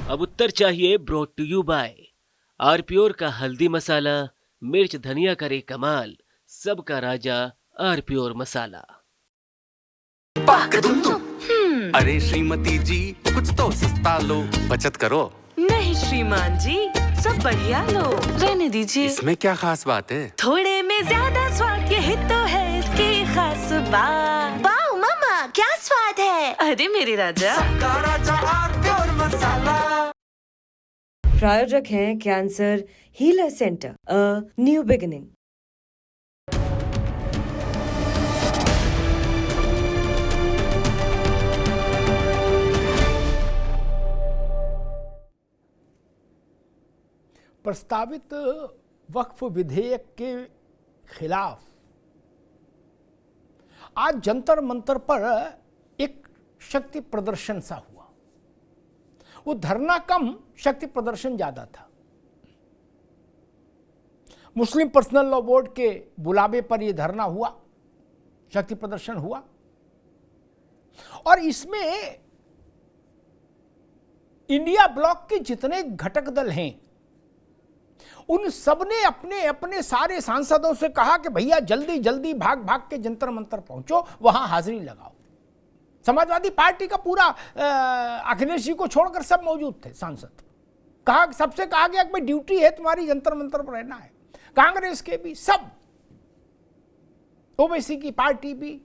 अब उत्तर चाहिए brought to you bye आरप्योर का हल्दी मसाला, मिर्च धनिया करे कमाल, सबका राजा आरप्योर मसाला। अरे श्रीमती जी, कुछ तो सस्ता लो, बचत करो। नहीं श्रीमान जी, सब बढ़िया लो, रहने दीजिए। इसमें क्या खास बात है? थोड़े में ज्यादा स्वाद, यही तो है इसकी खास बात। वाह मामा, क्या स्वाद है। अरे मेरे राजा, सबका राजा आरप्योर मसाला। प्रायोजक हैं cancer healer centre, a new beginning. प्रस्तावित वक्फ विधेयक के खिलाफ आज जंतर मंतर पर एक शक्ति प्रदर्शन सा हुआ। वो धरना कम, शक्ति प्रदर्शन ज्यादा था। मुस्लिम पर्सनल लॉ बोर्ड के बुलावे पर यह धरना हुआ, शक्ति प्रदर्शन हुआ, और इसमें इंडिया ब्लॉक के जितने घटक दल हैं उन सब ने अपने अपने सारे सांसदों से कहा कि भैया जल्दी जल्दी भाग भाग के जंतर मंतर पहुंचो, वहां हाजिरी लगाओ। समाजवादी पार्टी का पूरा अखिलेश जी को छोड़कर सब मौजूद थे सांसद। सबसे कहा गया कि भाई ड्यूटी है तुम्हारी, जंतर मंतर पर रहना है। कांग्रेस के भी सब, ओवैसी की पार्टी भी,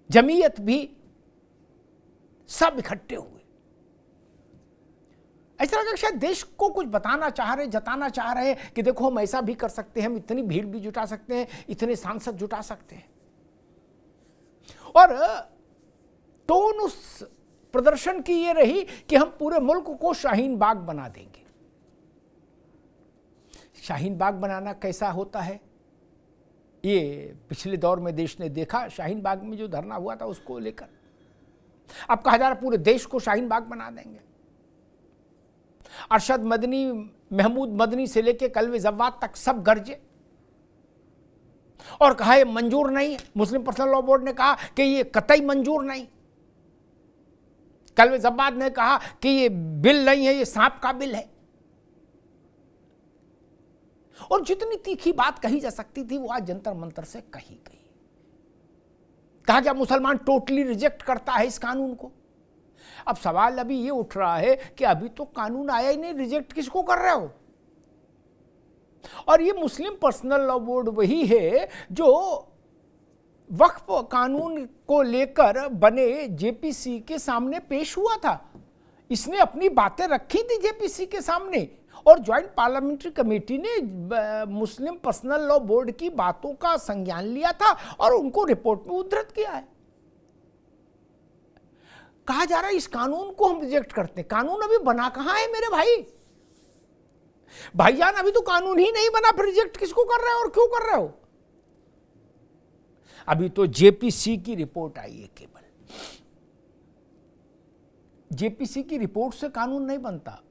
जमीयत भी, सब इकट्ठे हुए। ऐसा लगा शायद देश को कुछ बताना चाह रहे, जताना चाह रहे कि देखो हम ऐसा भी कर सकते हैं, हम इतनी भीड़ भी जुटा सकते हैं, इतने सांसद जुटा सकते हैं। और टोन उस प्रदर्शन की ये रही कि हम पूरे मुल्क को शाहीन बाग बना देंगे। शाहीन बाग बनाना कैसा होता है, ये पिछले दौर में देश ने देखा। शाहीन बाग में जो धरना हुआ था उसको लेकर अब कहा जा रहा पूरे देश को शाहीन बाग बना देंगे। अरशद मदनी, महमूद मदनी से लेके कलवे जव्वाद तक सब गरजे और कहा ये मंजूर नहीं है। मुस्लिम पर्सनल लॉ बोर्ड ने कहा कि ये कतई मंजूर नहीं। कलवे जव्वाद ने कहा कि ये बिल नहीं है, ये सांप का बिल है। और जितनी तीखी बात कही जा सकती थी वो आज जंतर मंतर से कही गई। कहा क्या मुसलमान टोटली रिजेक्ट करता है इस कानून को। अब सवाल अभी ये उठ रहा है कि अभी तो कानून आया ही नहीं, रिजेक्ट किसको कर रहे हो। और ये मुस्लिम पर्सनल लॉ बोर्ड वही है जो वक्फ कानून को लेकर बने जेपीसी के सामने पेश हुआ था। इसने अपनी बातें रखी थी जेपीसी के सामने और ज्वाइंट पार्लियामेंट्री कमेटी ने मुस्लिम पर्सनल लॉ बोर्ड की बातों का संज्ञान लिया था और उनको रिपोर्ट में उद्धृत किया है। कहा जा रहा है इस कानून को हम रिजेक्ट करते हैं। कानून अभी बना कहां है मेरे भाईजान, अभी तो कानून ही नहीं बना, फिर रिजेक्ट किसको कर रहे हो और क्यों कर रहे हो। अभी तो जेपीसी की रिपोर्ट आई है केवल। जेपीसी की रिपोर्ट से कानून नहीं बनता।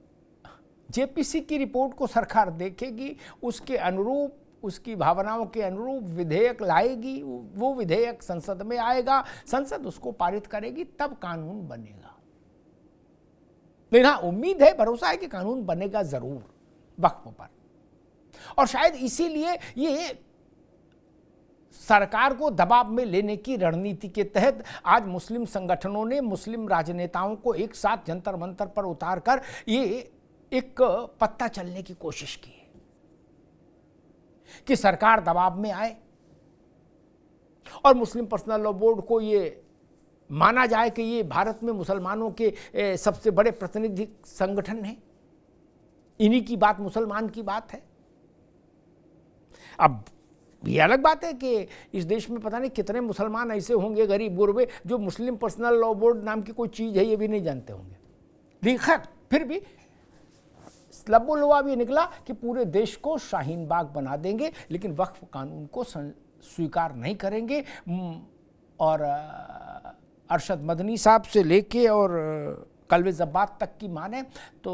जेपीसी की रिपोर्ट को सरकार देखेगी, उसके अनुरूप, उसकी भावनाओं के अनुरूप विधेयक लाएगी। वो विधेयक संसद में आएगा, संसद उसको पारित करेगी, तब कानून बनेगा। लेकिन हाँ, उम्मीद है, भरोसा है कि कानून बनेगा जरूर वक्फ पर। और शायद इसीलिए ये सरकार को दबाव में लेने की रणनीति के तहत आज मुस्लिम संगठनों ने मुस्लिम राजनेताओं को एक साथ जंतर मंतर पर उतारकर ये एक पत्ता चलने की कोशिश की है कि सरकार दबाव में आए और मुस्लिम पर्सनल लॉ बोर्ड को ये माना जाए कि ये भारत में मुसलमानों के सबसे बड़े प्रतिनिधि संगठन है, इन्हीं की बात मुसलमान की बात है। अब ये अलग बात है कि इस देश में पता नहीं कितने मुसलमान ऐसे होंगे गरीब गुरबे जो मुस्लिम पर्सनल लॉ बोर्ड नाम की कोई चीज़ है ये भी नहीं जानते होंगे। लेकिन फिर भी लबुलवा भी निकला कि पूरे देश को शाहीन बाग बना देंगे, लेकिन वक्फ कानून को स्वीकार नहीं करेंगे। और अरशद मदनी साहब से लेके और कलवे जब्बात तक की माने तो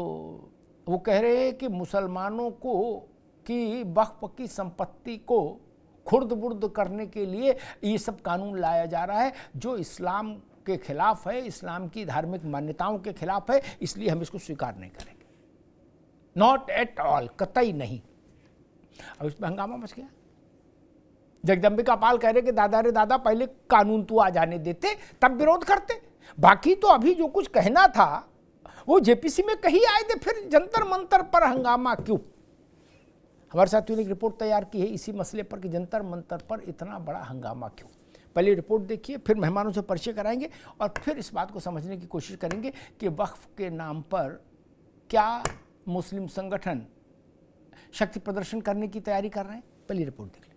वो कह रहे हैं कि मुसलमानों को की वक्फ की संपत्ति को खुर्द बुर्द करने के लिए ये सब कानून लाया जा रहा है, जो इस्लाम के खिलाफ है, इस्लाम की धार्मिक मान्यताओं के खिलाफ है, इसलिए हम इसको स्वीकार नहीं करेंगे। नॉट एट ऑल, कतई नहीं। अब इसमें हंगामा मच गया। जगदम्बिका पाल कह रहे कि दादा रे दादा पहले कानून तो आ जाने देते तब विरोध करते, बाकी तो अभी जो कुछ कहना था वो जेपीसी में कही आए थे, फिर जंतर मंतर पर हंगामा क्यों? हमारे साथियों ने एक रिपोर्ट तैयार की है इसी मसले पर कि जंतर मंतर पर इतना बड़ा हंगामा क्यों। पहले रिपोर्ट देखिए, फिर मेहमानों से परिचय कराएंगे और फिर इस बात को समझने की कोशिश करेंगे कि वक्फ के नाम पर क्या मुस्लिम संगठन शक्ति प्रदर्शन करने की तैयारी कर रहे हैं। पहली रिपोर्ट देख लीजिए।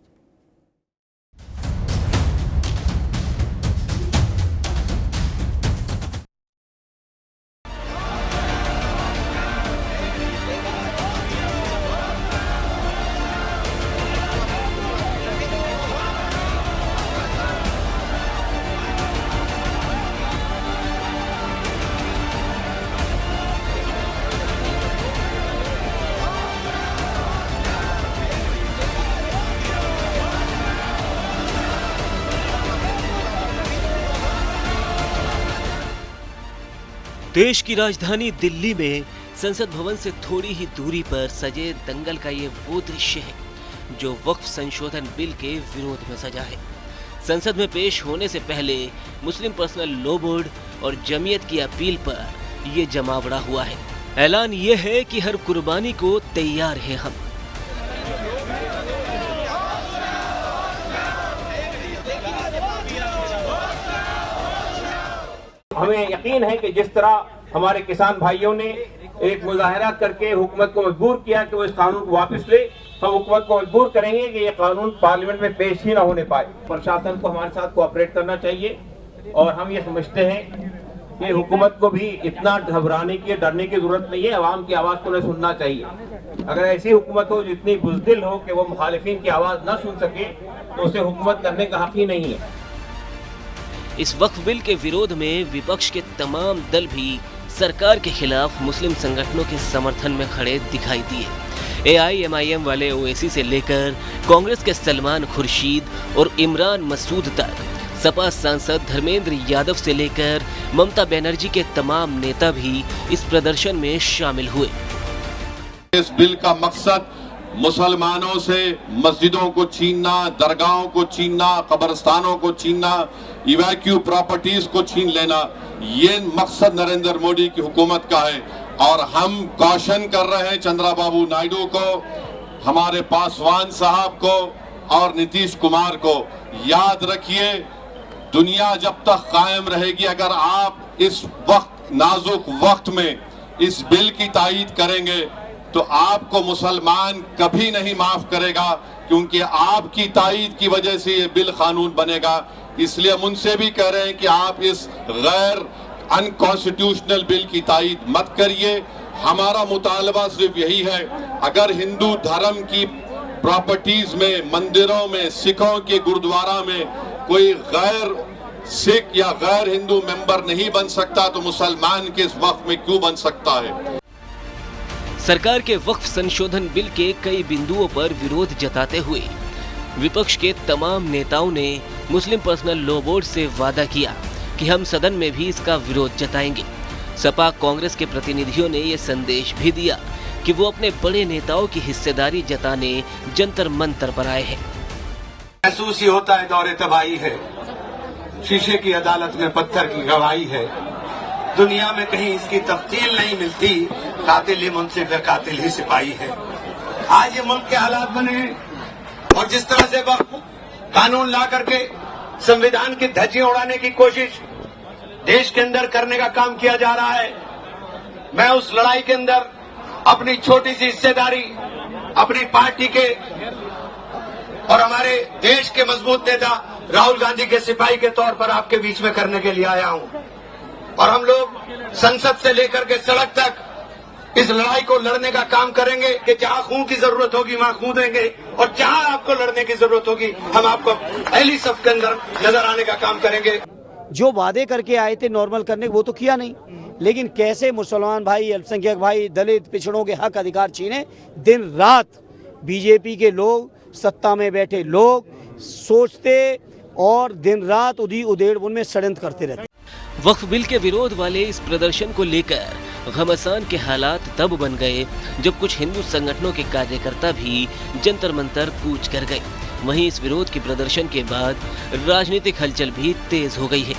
देश की राजधानी दिल्ली में संसद भवन से थोड़ी ही दूरी पर सजे दंगल का ये वो दृश्य है जो वक्फ संशोधन बिल के विरोध में सजा है। संसद में पेश होने से पहले मुस्लिम पर्सनल लॉ बोर्ड और जमीयत की अपील पर ये जमावड़ा हुआ है। ऐलान ये है कि हर कुर्बानी को तैयार है हम। हमें यकीन है कि जिस तरह हमारे किसान भाइयों ने एक मुजाहरा करके हुकूमत को मजबूर किया कि वो इस कानून को वापस ले, हम हुकूमत को मजबूर करेंगे कि ये कानून पार्लियामेंट में पेश ही ना होने पाए। प्रशासन को हमारे साथ कोऑपरेट करना चाहिए और हम ये समझते हैं कि हुकूमत को भी इतना घबराने की, डरने की जरूरत नहीं है। आवाम की आवाज को उन्हें सुनना चाहिए। अगर ऐसी हुकूमत हो जितनी बुज़दिल हो कि वो मुखालिफिन की आवाज न सुन सके तो उसे हुकूमत करने का हक ही नहीं है। इस वक्फ बिल के विरोध में विपक्ष के तमाम दल भी सरकार के खिलाफ मुस्लिम संगठनों के समर्थन में खड़े दिखाई दिए। AIMIM वाले ओवैसी से लेकर कांग्रेस के सलमान खुर्शीद और इमरान मसूद तक, सपा सांसद धर्मेंद्र यादव से लेकर ममता बनर्जी के तमाम नेता भी इस प्रदर्शन में शामिल हुए। इस बिल का मकसद मुसलमानों से मस्जिदों को छीनना, दरगाहों को छीनना, कब्रिस्तानों को छीनना, इवैक्यू प्रॉपर्टीज को छीन लेना, ये मकसद नरेंद्र मोदी की हुकूमत का है। और हम कॉशन कर रहे हैं चंद्रबाबू नायडू को, हमारे पासवान साहब को और नीतीश कुमार को, याद रखिए दुनिया जब तक कायम रहेगी, अगर आप इस वक्त नाजुक वक्त में इस बिल की तायीद करेंगे तो आपको मुसलमान कभी नहीं माफ करेगा, क्योंकि आपकी तायीद की वजह से ये बिल कानून बनेगा। इसलिए हम उनसे भी कह रहे हैं कि आप इस गैर अनकॉन्स्टिट्यूशनल बिल की तायीद मत करिए। हमारा मुतालबा सिर्फ यही है, अगर हिंदू धर्म की प्रॉपर्टीज में, मंदिरों में, सिखों के गुरुद्वारा में कोई गैर सिख या गैर हिंदू मेंबर नहीं बन सकता तो मुसलमान के इस वक्त में क्यों बन सकता है। सरकार के वक्फ संशोधन बिल के कई बिंदुओं पर विरोध जताते हुए विपक्ष के तमाम नेताओं ने मुस्लिम पर्सनल लॉ बोर्ड से वादा किया कि हम सदन में भी इसका विरोध जताएंगे। सपा कांग्रेस के प्रतिनिधियों ने ये संदेश भी दिया कि वो अपने बड़े नेताओं की हिस्सेदारी जताने जंतर मंतर पर आए हैं। महसूस ही होता है दौरे तबाही है, शीशे की अदालत में पत्थर की गवाही है, दुनिया में कहीं इसकी तफ्सील नहीं मिलती, कातिल ही मुंसिफ है, कातिल ही सिपाही है। आज ये मुल्क के हालात बने हैं और जिस तरह से वक्त कानून ला करके संविधान की धज्जियां उड़ाने की कोशिश देश के अंदर करने का काम किया जा रहा है, मैं उस लड़ाई के अंदर अपनी छोटी सी हिस्सेदारी अपनी पार्टी के और हमारे देश के मजबूत नेता राहुल गांधी के सिपाही के तौर पर आपके बीच में करने के लिए आया हूं। और हम लोग संसद से लेकर के सड़क तक इस लड़ाई को लड़ने का काम करेंगे कि जहां खून की जरूरत होगी वहां खून देंगे और जहां आपको लड़ने की जरूरत होगी हम आपको पहली सफ के अंदर नजर आने का काम करेंगे। जो वादे करके आए थे नॉर्मल करने वो तो किया नहीं, लेकिन कैसे मुसलमान भाई, अल्पसंख्यक भाई, दलित पिछड़ों के हक अधिकार छीने। दिन रात बीजेपी के लोग, सत्ता में बैठे लोग सोचते और दिन रात उधेड़ बुन में षड्यंत्र करते रहते। वक्फ बिल के विरोध वाले इस प्रदर्शन को लेकर घमासान के हालात तब बन गए जब कुछ हिंदू संगठनों के कार्यकर्ता भी जंतर मंतर कूच कर गए। वहीं इस विरोध के प्रदर्शन के बाद राजनीतिक हलचल भी तेज हो गई है।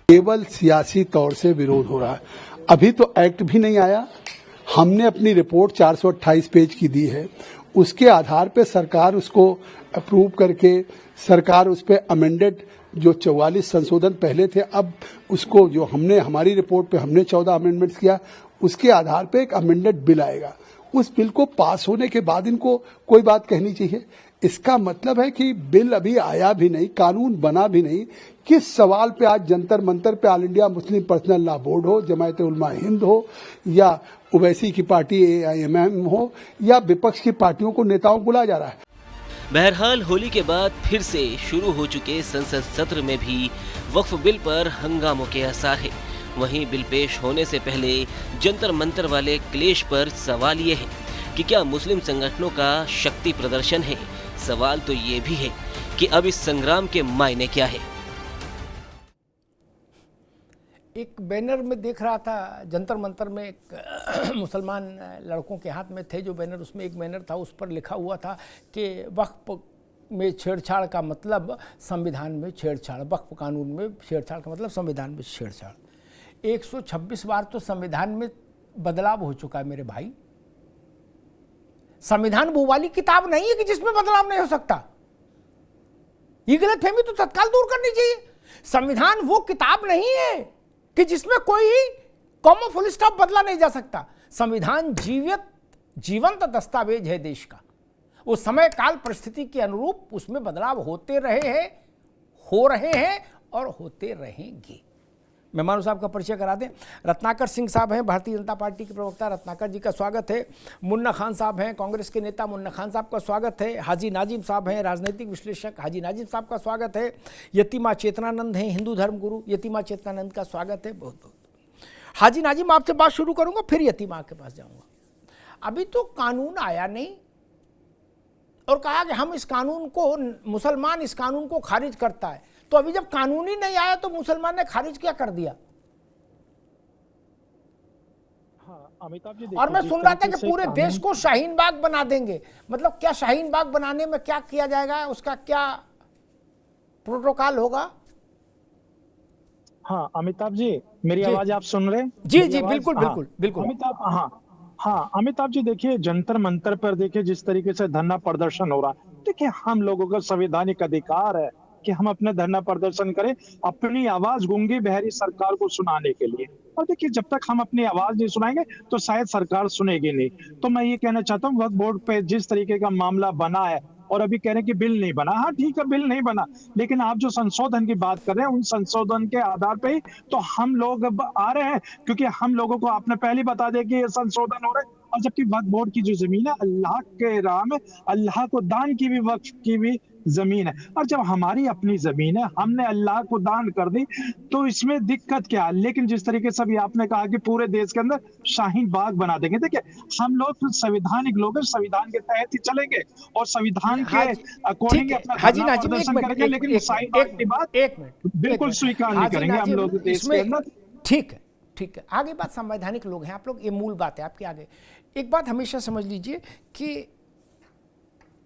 केवल सियासी तौर से विरोध हो रहा है। अभी तो एक्ट भी नहीं आया। हमने अपनी रिपोर्ट 428 पेज की दी है। उसके आधार पे सरकार उसको अप्रूव करके सरकार उस पे अमेंडेड जो 44 संशोधन पहले थे, अब उसको जो हमने हमारी रिपोर्ट पे हमने 14 अमेंडमेंट्स किया, उसके आधार पे एक अमेंडेड बिल आएगा। उस बिल को पास होने के बाद इनको कोई बात कहनी चाहिए। इसका मतलब है कि बिल अभी आया भी नहीं, कानून बना भी नहीं। किस सवाल पे आज जंतर मंतर पे all India Muslim personal law board हो, जमायत उलमा हिंद हो या ओवैसी की पार्टी AIMM हो या विपक्ष की पार्टियों को नेताओं को बुलाया जा रहा है। बहरहाल होली के बाद फिर से शुरू हो चुके संसद सत्र में भी वक्फ बिल पर हंगामों के आसार है। वहीं बिल पेश होने से पहले जंतर मंतर वाले क्लेश पर सवाल ये है कि क्या मुस्लिम संगठनों का शक्ति प्रदर्शन है। सवाल तो ये भी है कि अब इस संग्राम के मायने क्या है। एक बैनर में देख रहा था जंतर मंतर में, एक मुसलमान लड़कों के हाथ में थे जो बैनर, उसमें एक बैनर था, उस पर लिखा हुआ था कि वक्फ में छेड़छाड़ का मतलब संविधान में छेड़छाड़, वक्फ कानून में छेड़छाड़ का मतलब संविधान में छेड़छाड़। 126 बार तो संविधान में बदलाव हो चुका है मेरे भाई। संविधान वो वाली किताब नहीं है कि जिसमें बदलाव नहीं हो सकता। ये गलतफहमी तो तत्काल दूर करनी चाहिए। संविधान वो किताब नहीं है कि जिसमें कोई कॉमा फुल स्टॉप बदला नहीं जा सकता। संविधान जीवंत दस्तावेज है देश का। वो समय काल परिस्थिति के अनुरूप उसमें बदलाव होते रहे हैं, हो रहे हैं और होते रहेंगे। मेहमानों साहब का परिचय करा दें। रत्नाकर सिंह साहब हैं, भारतीय जनता पार्टी के प्रवक्ता, रत्नाकर जी का स्वागत है। मुन्ना खान साहब हैं, कांग्रेस के नेता, मुन्ना खान साहब का स्वागत है। हाजी नाजिम साहब हैं, राजनीतिक विश्लेषक, हाजी नाजिम साहब का स्वागत है। यतीमा चेतनानंद हैं, हिंदू धर्म गुरु, यतीमा चेतनानंद का स्वागत है। बहुत बहुत हाजी नाजिम आपसे बात शुरू करूंगा, फिर यतीमा के पास जाऊंगा। अभी तो कानून आया नहीं और कहा कि हम इस कानून को, मुसलमान इस कानून को खारिज करता है। तो अभी जब कानून ही नहीं आया तो मुसलमान ने खारिज क्या कर दिया? हाँ, अमिताभ जी, और मैं सुन रहा था कि पूरे देश को शाहीन बाग बना देंगे। मतलब क्या शाहीन बाग बनाने में क्या किया जाएगा, उसका क्या प्रोटोकॉल होगा? हाँ अमिताभ जी, मेरी आवाज आप सुन रहे हैं? जी जी बिल्कुल बिल्कुल बिल्कुल। अमिताभ, हाँ अमिताभ जी, देखिए जंतर मंतर पर देखिए जिस तरीके से धरना प्रदर्शन हो रहा है, देखिए हम लोगों का संवैधानिक अधिकार है कि हम अपना धरना प्रदर्शन करें, अपनी आवाज गूंगी बहरी सरकार को सुनाने के लिए। और देखिए जब तक हम अपनी आवाज नहीं सुनाएंगे तो शायद सरकार सुनेगी नहीं। तो मैं ये कहना चाहता हूँ, वक्फ बोर्ड पे जिस तरीके का मामला बना है और अभी कह रहे हैं कि बिल नहीं बना, हाँ ठीक है बिल नहीं बना, लेकिन आप जो संशोधन की बात कर रहे हैं उन संशोधन के आधार पे ही तो हम लोग आ रहे हैं, क्योंकि हम लोगों को आपने पहले बता दिया कि ये संशोधन हो रहे हैं। और जबकि वक्फ बोर्ड की जो जमीन है अल्लाह के राह में, अल्लाह को दान की भी, वक्फ की भी जमीन है। और जब हमारी अपनी जमीन है, हमने अल्लाह को दान कर दी, तो इसमें दिक्कत क्या है? लेकिन जिस तरीके से अभी आपने कहा कि पूरे देश के अंदर शाहीन बाग बना देंगे, देखिए हम लोग संवैधानिक लोग हैं, संविधान के तहत ही चलेंगे और संविधान के अकॉर्डिंग अपना प्रदर्शन करेंगे, लेकिन शाहीन बाग की बात बिल्कुल स्वीकार नहीं करेंगे हम लोग देश के अंदर। ठीक है, ठीक है, आगे बात संवैधानिक लोग हैं आप लोग, ये मूल बात है आपके आगे। एक बात हमेशा समझ लीजिए कि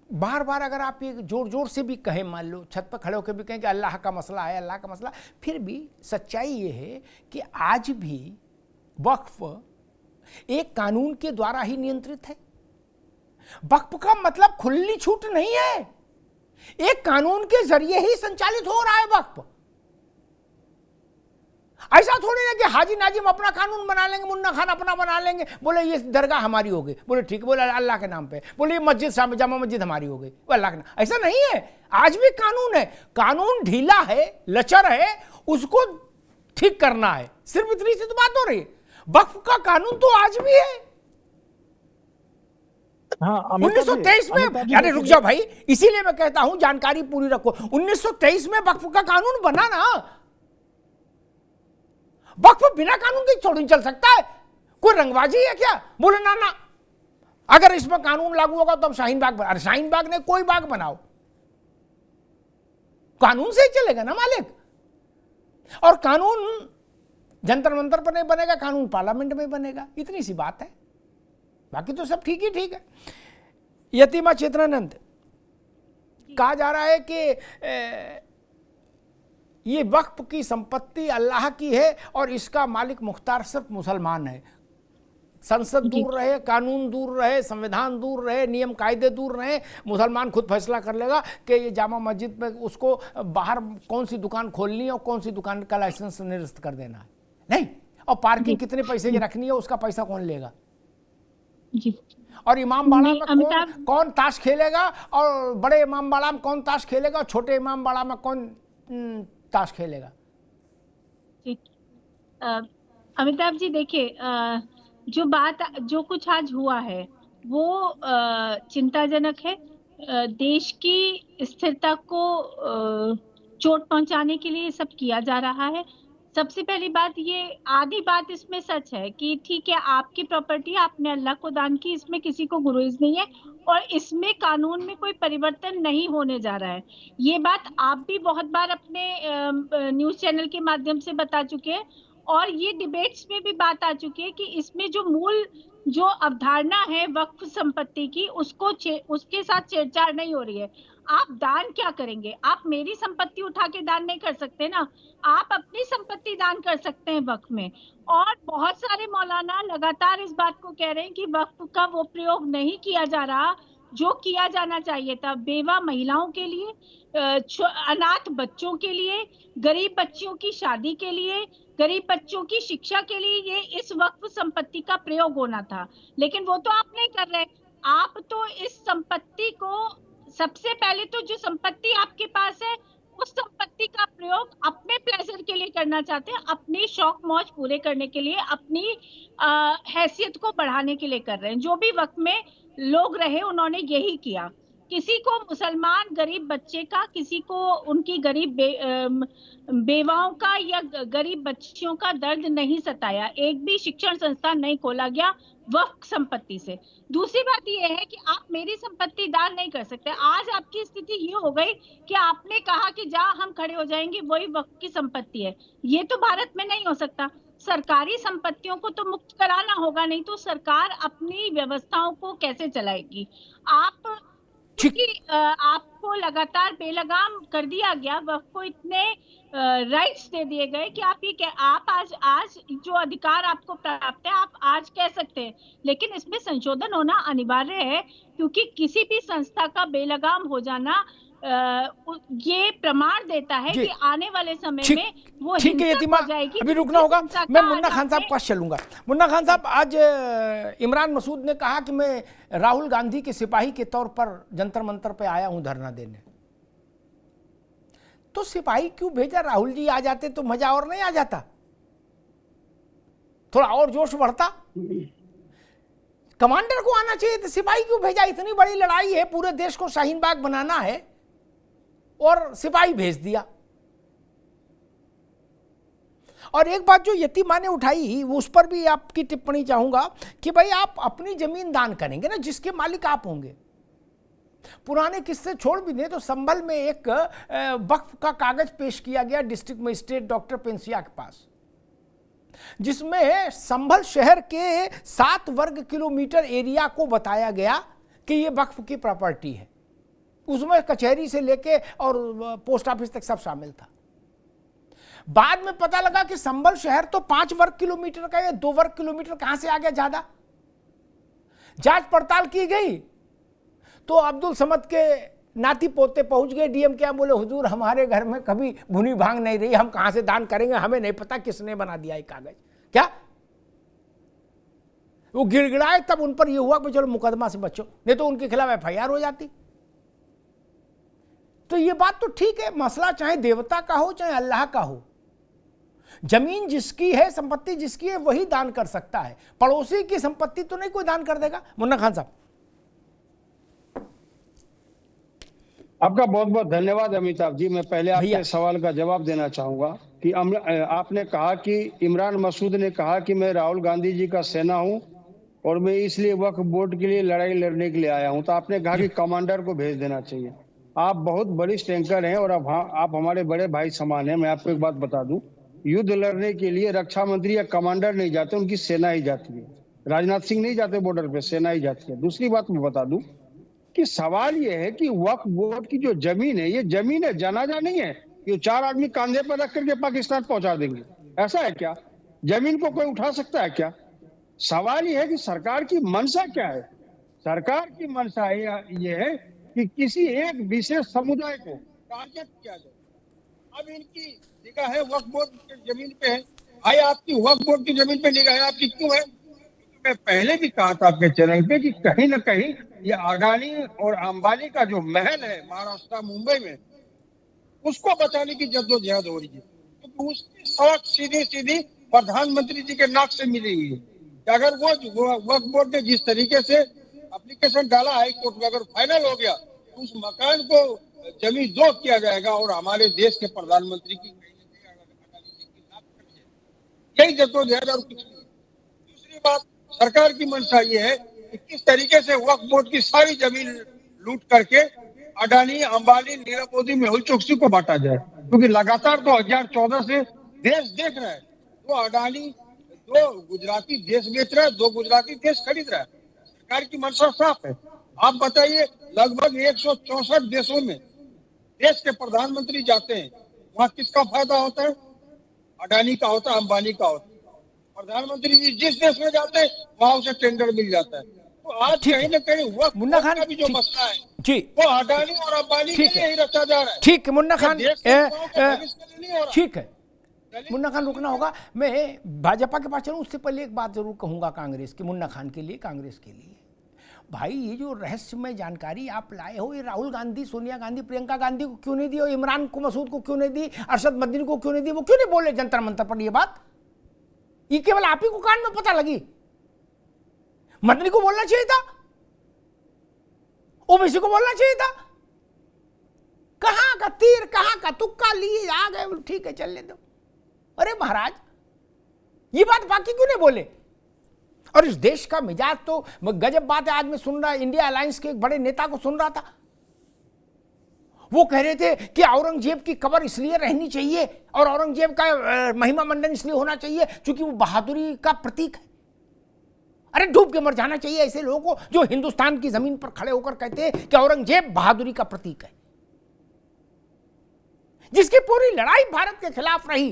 बार बार अगर आप ये जोर जोर से भी कहें, मान लो छत पर खड़े होकर भी कहें कि अल्लाह का मसला है, अल्लाह का मसला, फिर भी सच्चाई ये है कि आज भी वक्फ एक कानून के द्वारा ही नियंत्रित है। वक्फ का मतलब खुली छूट नहीं है, एक कानून के जरिए ही संचालित हो रहा है वक्फ। ऐसा थोड़ी ना कि हाजी नाजिम अपना कानून बना लेंगे, मुन्ना खान अपना बना लेंगे, बोले ये दरगाह हमारी हो गई, बोले ठीक है, बोले अल्लाह के नाम पे, बोले ये मस्जिद जामा मस्जिद हमारी हो गई, वो अल्लाह के नाम। ऐसा नहीं है, आज भी कानून है, कानून ढीला है, लचर है, उसको ठीक करना है, सिर्फ इतनी सी तो बात हो रही है। वक्फ का कानून तो आज भी है। 1923 में, अरे रुक जाओ भाई, इसीलिए मैं कहता हूं जानकारी पूरी रखो। 1923 में वक्फ का कानून बना ना, वक्फ बिना कानून के थोड़ी चल सकता है। कोई रंगबाजी है क्या? बोले ना ना, अगर इसमें कानून लागू होगा तो हम शाहीन बाग बना। शाहीन बाग ने कोई बाग बनाओ, कानून से ही चलेगा ना मालिक। और कानून जंतर मंतर पर नहीं बनेगा, कानून पार्लियामेंट में बनेगा, इतनी सी बात है। बाकी तो सब ठीक ही ठीक है। यतीमा चेतनानंद, कहा जा रहा है कि ये वक्फ की संपत्ति अल्लाह की है और इसका मालिक मुख्तार सिर्फ मुसलमान है। संसद दूर रहे, कानून दूर रहे, संविधान दूर रहे, नियम कायदे दूर रहे, मुसलमान खुद फैसला कर लेगा कि ये जामा मस्जिद में उसको बाहर कौन सी दुकान खोलनी है और कौन सी दुकान का लाइसेंस निरस्त कर देना है, नहीं। और पार्किंग कितने पैसे की रखनी है, उसका पैसा कौन लेगा। और इमाम बाड़ा में कौन ताश खेलेगा, और बड़े इमाम बाड़ा में कौन ताश खेलेगा, और छोटे इमाम बाड़ा में कौन ताश खेलेगा। अमिताभ जी देखिए, जो कुछ आज हुआ है वो चिंताजनक है। देश की स्थिरता को चोट पहुंचाने के लिए सब किया जा रहा है। सबसे पहली बात, ये आधी बात इसमें सच है कि ठीक है, आपकी प्रॉपर्टी आपने अल्लाह को दान की, इसमें किसी को गुरेज नहीं है और इसमें कानून में कोई परिवर्तन नहीं होने जा रहा है। ये बात आप भी बहुत बार अपने न्यूज़ चैनल के माध्यम से बता चुके हैं और ये डिबेट्स में भी बात आ चुकी है कि इसमें जो अवधारणा है वक्फ संपत्ति की, उसके साथ छेड़छाड़ नहीं हो रही है। आप दान क्या करेंगे? आप मेरी संपत्ति उठा के दान नहीं कर सकते ना, आप अपनी संपत्ति दान कर सकते हैं वक्फ में। और बहुत सारे मौलाना लगातार इस बात को कह रहे हैं कि वक्फ का वो प्रयोग नहीं किया जा रहा जो किया जाना चाहिए था। बेवा महिलाओं के लिए, अनाथ बच्चों के लिए, गरीब बच्चों की शादी के लिए, गरीब बच्चों की शिक्षा के लिए ये इस वक्फ संपत्ति का प्रयोग होना था, लेकिन वो तो आप नहीं कर रहे। आप तो इस संपत्ति को, सबसे पहले तो जो संपत्ति आपके पास है उस संपत्ति का प्रयोग अपने प्लेजर के लिए करना चाहते हैं, अपनी शौक मौज पूरे करने के लिए, अपनी हैसियत को बढ़ाने के लिए कर रहे हैं। जो भी वक्त में लोग रहे उन्होंने यही किया। किसी को मुसलमान गरीब बच्चे का, किसी को उनकी गरीब बेवाओं का या गरीब बच्चियों का दर्द नहीं सताया। एक भी शिक्षण संस्थान नहीं खोला गया वक्फ संपत्ति से। दूसरी बात यह है कि आप मेरी संपत्ति दान नहीं कर सकते। आज आपकी स्थिति ये हो गई कि आपने कहा कि जहां हम खड़े हो जाएंगे वही वक्फ की संपत्ति है। ये तो भारत में नहीं हो सकता। सरकारी संपत्तियों को तो मुक्त कराना होगा, नहीं तो सरकार अपनी व्यवस्थाओं को कैसे चलाएगी। क्योंकि आपको लगातार बेलगाम कर दिया गया, वक्फ को इतने राइट्स दे दिए गए कि आप आज जो अधिकार आपको प्राप्त है आप आज कह सकते हैं, लेकिन इसमें संशोधन होना अनिवार्य है क्योंकि किसी भी संस्था का बेलगाम हो जाना ये प्रमाण देता है कि आने वाले समय में वो हिंसक हो जाएगी। अभी रुकना होगा, मैं मुन्ना खान साहब के पास चलूंगा। मुन्ना खान साहब, आज इमरान मसूद ने कहा कि मैं राहुल गांधी के सिपाही के तौर पर जंतर मंतर पे आया हूं धरना देने। तो सिपाही क्यों भेजा? राहुल जी आ जाते तो मजा और नहीं आ जाता, थोड़ा और जोश बढ़ता। कमांडर को आना चाहिए तो सिपाही क्यों भेजा? इतनी बड़ी लड़ाई है, पूरे देश को शाहीन बाग बनाना है और सिपाही भेज दिया। और एक बात जो यतीमा ने उठाई उस पर भी आपकी टिप्पणी चाहूंगा कि भाई आप अपनी जमीन दान करेंगे ना, जिसके मालिक आप होंगे। पुराने किस्से छोड़ भी दें तो संभल में एक वक्फ का कागज पेश किया गया डिस्ट्रिक्ट मजिस्ट्रेट डॉक्टर पेंसिया के पास, जिसमें संभल शहर के 7 वर्ग किलोमीटर एरिया को बताया गया कि यह वक्फ की प्रॉपर्टी है। उसमें कचहरी से लेके और पोस्ट ऑफिस तक सब शामिल था। बाद में पता लगा कि संभल शहर तो 5 वर्ग किलोमीटर का, या 2 वर्ग किलोमीटर कहां से आ गया ज्यादा। जांच पड़ताल की गई तो अब्दुल समद के नाती पोते पहुंच गए डीएम के, बोले हुजूर हमारे घर में कभी भुनी भांग नहीं रही, हम कहां से दान करेंगे, हमें नहीं पता किसने बना दिया ये कागज। क्या वो गिड़गिड़ाए, तब उन पर यह हुआ कि चलो मुकदमा से बचो, नहीं तो उनके खिलाफ एफआईआर हो जाती। तो ये बात तो ठीक है, मसला चाहे देवता का हो चाहे अल्लाह का हो, जमीन जिसकी है, संपत्ति जिसकी है वही दान कर सकता है। पड़ोसी की संपत्ति तो नहीं कोई दान कर देगा। मुन्ना खान साहब, आपका बहुत बहुत धन्यवाद अमिताभ जी। मैं पहले आपके सवाल का जवाब देना चाहूंगा कि आपने कहा कि इमरान मसूद ने कहा कि मैं राहुल गांधी जी का सेना हूं और मैं इसलिए वक्फ बोर्ड के लिए लड़ाई लड़ने के लिए आया हूं। तो आपने कहा कि कमांडर को भेज देना चाहिए। आप बहुत बड़ी स्टैंकर हैं और आप हमारे बड़े भाई समान हैं। मैं आपको एक बात बता दूं, युद्ध लड़ने के लिए रक्षा मंत्री या कमांडर नहीं जाते, उनकी सेना ही जाती है। राजनाथ सिंह नहीं जाते बॉर्डर पे, सेना ही जाती है। दूसरी बात मैं बता दूं कि सवाल ये है कि वक्फ बोर्ड की जो जमीन है, ये जमीन है, जनाजा नहीं है। ये 4 आदमी कांधे पर रख करके पाकिस्तान पहुंचा देंगे, ऐसा है क्या? जमीन को कोई उठा सकता है क्या? सवाल ये है कि सरकार की मंशा क्या है। सरकार की मंशा ये है कि किसी एक विशेष समुदाय को टारगेट किया जाए। अब इनकी निगाह है वक्फ बोर्ड की जमीन पे है। भाई आपकी वक्फ बोर्ड की जमीन पे निगाह है आपकी क्यों है? मैं पहले भी कहा था आपके चैनल पे कि कहीं ना कहीं ये अडानी और अंबानी का जो महल है महाराष्ट्र मुंबई में, उसको बचाने की जद्दोजहद हो रही है, क्योंकि उसकी सड़क सीधी सीधी प्रधानमंत्री जी के नाक से मिली हुई है। कि अगर वो वक्फ बोर्ड ने जिस तरीके से एप्लीकेशन डाला हाई कोर्ट में, अगर फाइनल हो गया तो उस मकान को जमीन दो किया जाएगा और हमारे देश के प्रधानमंत्री की यही जद्दोजहद और कुछ नहीं। दूसरी बात, सरकार की मंशा ये है कि किस तरीके से वक्फ बोर्ड की सारी जमीन लूट करके अडानी, अंबानी, नीरव मोदी, मेहुल चोकसी को बांटा जाए, क्योंकि लगातार 2014 से देश देख रहा है। तो अडानी 2 गुजराती देश बेच रहा है, 2 गुजराती देश खरीद रहा है। सरकार की मंशा साफ है। आप बताइए, लगभग 164 देशों में देश के प्रधानमंत्री जाते हैं, वहाँ किसका फायदा होता है? अडानी का होता है, अंबानी का होता है। प्रधानमंत्री जी जिस देश में जाते हैं वहाँ उसे टेंडर मिल जाता है। तो आज कहीं न कहीं वक्त का भी जो मसला है जी, वो अडानी और अंबानी के लिए ही रचा जा रहा है। ठीक है मुन्ना खान, ठीक है मुन्ना खान, रुकना होगा। मैं भाजपा के पास चलूं उससे पहले एक बात जरूर कहूंगा कांग्रेस की, मुन्ना खान के लिए, कांग्रेस के लिए। भाई ये जो रहस्यमय जानकारी आप लाए हो, ये राहुल गांधी, सोनिया गांधी, प्रियंका गांधी को क्यों नहीं दी, और इमरान को, मसूद को क्यों नहीं दी, अरशद मदनी को क्यों नहीं दी? वो क्यों नहीं बोले जंतर मंतर पर ये बात? ये केवल आप ही को कान में पता लगी। मदनी को बोलना चाहिए था, ओबीसी को बोलना चाहिए था। कहां का तीर, कहां का तुक्का लिए आ गए, ठीक है चलने दो। अरे महाराज, ये बात बाकी क्यों नहीं बोले? और इस देश का मिजाज तो गजब बात है। आज मैं सुन रहा, इंडिया अलायंस के एक बड़े नेता को सुन रहा था, वो कह रहे थे कि औरंगजेब की कब्र इसलिए रहनी चाहिए और औरंगजेब का महिमा मंडन इसलिए होना चाहिए क्योंकि वो बहादुरी का प्रतीक है। अरे डूब के मर जाना चाहिए ऐसे लोगों को जो हिंदुस्तान की जमीन पर खड़े होकर कहते हैं कि औरंगजेब बहादुरी का प्रतीक है, जिसकी पूरी लड़ाई भारत के खिलाफ रही।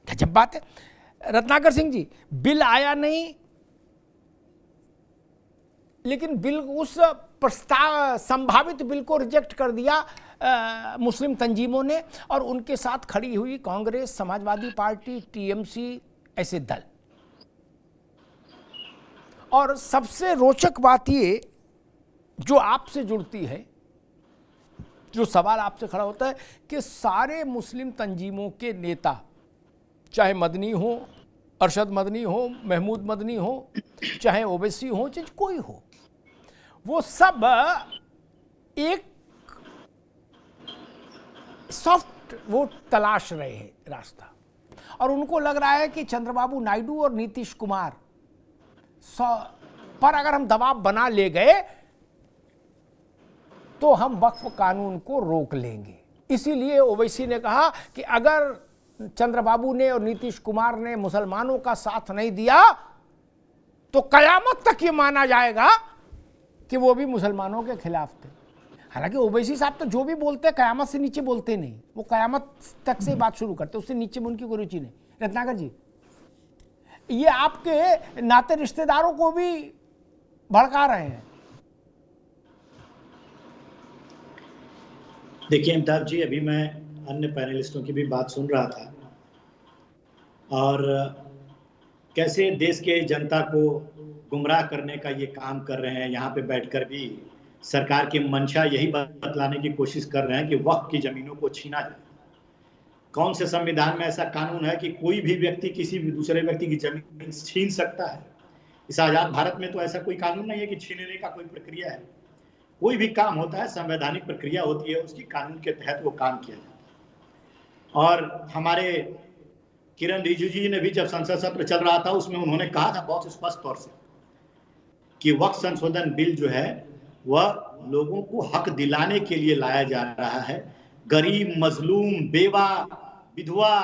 गजब बात है। रत्नाकर सिंह जी, बिल आया नहीं, लेकिन बिल, उस प्रस्ताव, संभावित बिल को रिजेक्ट कर दिया मुस्लिम तंजीमों ने, और उनके साथ खड़ी हुई कांग्रेस, समाजवादी पार्टी, टीएमसी, ऐसे दल। और सबसे रोचक बात ये जो आपसे जुड़ती है, जो सवाल आपसे खड़ा होता है कि सारे मुस्लिम तंजीमों के नेता, चाहे मदनी हो, अरशद मदनी हो, महमूद मदनी हो, चाहे ओवैसी हो, चाहे कोई हो, वो सब एक सॉफ्ट वोट तलाश रहे हैं रास्ता। और उनको लग रहा है कि चंद्रबाबू नायडू और नीतीश कुमार पर अगर हम दबाव बना ले गए तो हम वक्फ कानून को रोक लेंगे। इसीलिए ओवैसी ने कहा कि अगर चंद्रबाबू ने और नीतीश कुमार ने मुसलमानों का साथ नहीं दिया तो कयामत तक ये माना जाएगा कि वो भी मुसलमानों के खिलाफ थे। हालांकि ओवैसी साहब तो जो भी बोलते हैं कयामत से नीचे बोलते नहीं, वो कयामत तक से बात शुरू करते, उससे नीचे में उनकी कोई रुचि नहीं। रत्नाकर जी, ये आपके नाते रिश्तेदारों को भी भड़का रहे हैं। देखिए अमिताभ जी, अभी मैं अन्य पैनलिस्टों की भी बात सुन रहा था और कैसे देश के जनता को गुमराह करने का ये काम कर रहे हैं। यहाँ पे बैठकर भी सरकार की मंशा यही बतलाने की कोशिश कर रहे हैं कि वक्फ की जमीनों को छीना जाए। कौन से संविधान में ऐसा कानून है कि कोई भी व्यक्ति किसी भी दूसरे व्यक्ति की जमीन छीन सकता है? इस आजाद भारत में तो ऐसा कोई कानून नहीं है कि छीनने का कोई प्रक्रिया है। कोई भी काम होता है, संवैधानिक प्रक्रिया होती है, उसकी कानून के तहत वो काम किया जाता है। और हमारे किरण रिजिजू जी ने भी जब संसद सत्र चल रहा था उसमें उन्होंने कहा था बहुत स्पष्ट तौर से कि वक्फ संशोधन बिल जो है वह लोगों को हक दिलाने के लिए लाया जा रहा है, गरीब, मजलूम, बेवा, विधवा,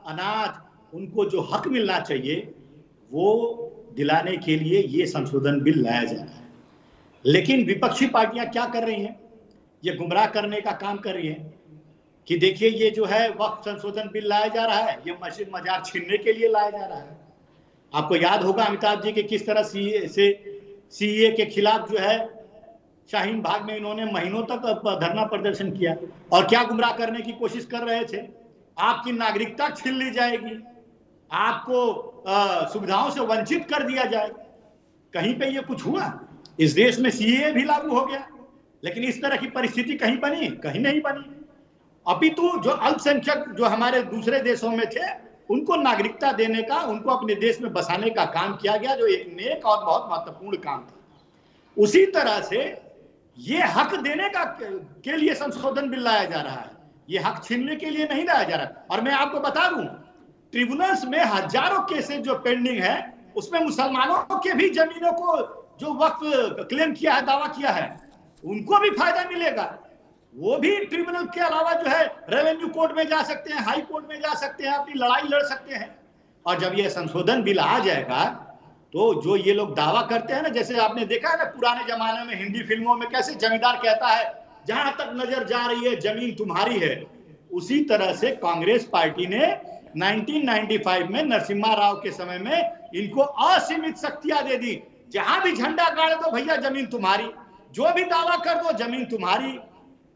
अनाथ, उनको जो हक मिलना चाहिए वो दिलाने के लिए ये संशोधन बिल लाया जा रहा है। लेकिन विपक्षी पार्टियां क्या कर रही हैं? ये गुमराह करने का काम कर रही हैं कि देखिए ये जो है वक्फ संशोधन बिल लाया जा रहा है, ये मस्जिद मजार छीनने के लिए लाया जा रहा है। आपको याद होगा अमिताभ जी कि किस तरह सीए के खिलाफ जो है शाहीन बाग में इन्होंने महीनों तक धरना प्रदर्शन किया और क्या गुमराह करने की कोशिश कर रहे थे, आपकी नागरिकता छीन ली जाएगी, आपको सुविधाओं से वंचित कर दिया जाएगा। कहीं पे ये कुछ हुआ? इस देश में सीए भी लागू हो गया, लेकिन इस तरह की परिस्थिति कहीं बनी? कहीं नहीं बनी। अपितु जो अल्पसंख्यक जो हमारे दूसरे देशों में थे उनको नागरिकता देने का, उनको अपने देश में बसाने का काम किया गया, जो एक नेक और बहुत महत्वपूर्ण काम था। उसी तरह से ये हक देने का के लिए संशोधन बिल लाया जा रहा है, ये हक छीनने के लिए नहीं लाया जा रहा। और मैं आपको बता दूं, ट्रिब्यूनल्स में हजारों केसेस जो पेंडिंग है उसमें मुसलमानों के भी जमीनों को जो वक्त क्लेम किया है, दावा किया है, उनको भी फायदा मिलेगा। वो भी ट्रिब्यूनल के अलावा जो है रेवेन्यू कोर्ट में जा सकते हैं, हाई कोर्ट में जा सकते हैं, अपनी लड़ाई लड़ सकते हैं। और जब ये संशोधन बिल आ जाएगा तो जो ये लोग दावा करते हैं ना, जैसे आपने देखा है ना पुराने जमाने में हिंदी फिल्मों में कैसे जमींदार कहता है जहां तक नजर जा रही है जमीन तुम्हारी है, उसी तरह से कांग्रेस पार्टी ने 1995 में नरसिम्हा राव के समय में इनको असीमित शक्तियां दे दी। जहां भी झंडा गाड़ दो भैया जमीन तुम्हारी, जो भी दावा कर दो जमीन तुम्हारी।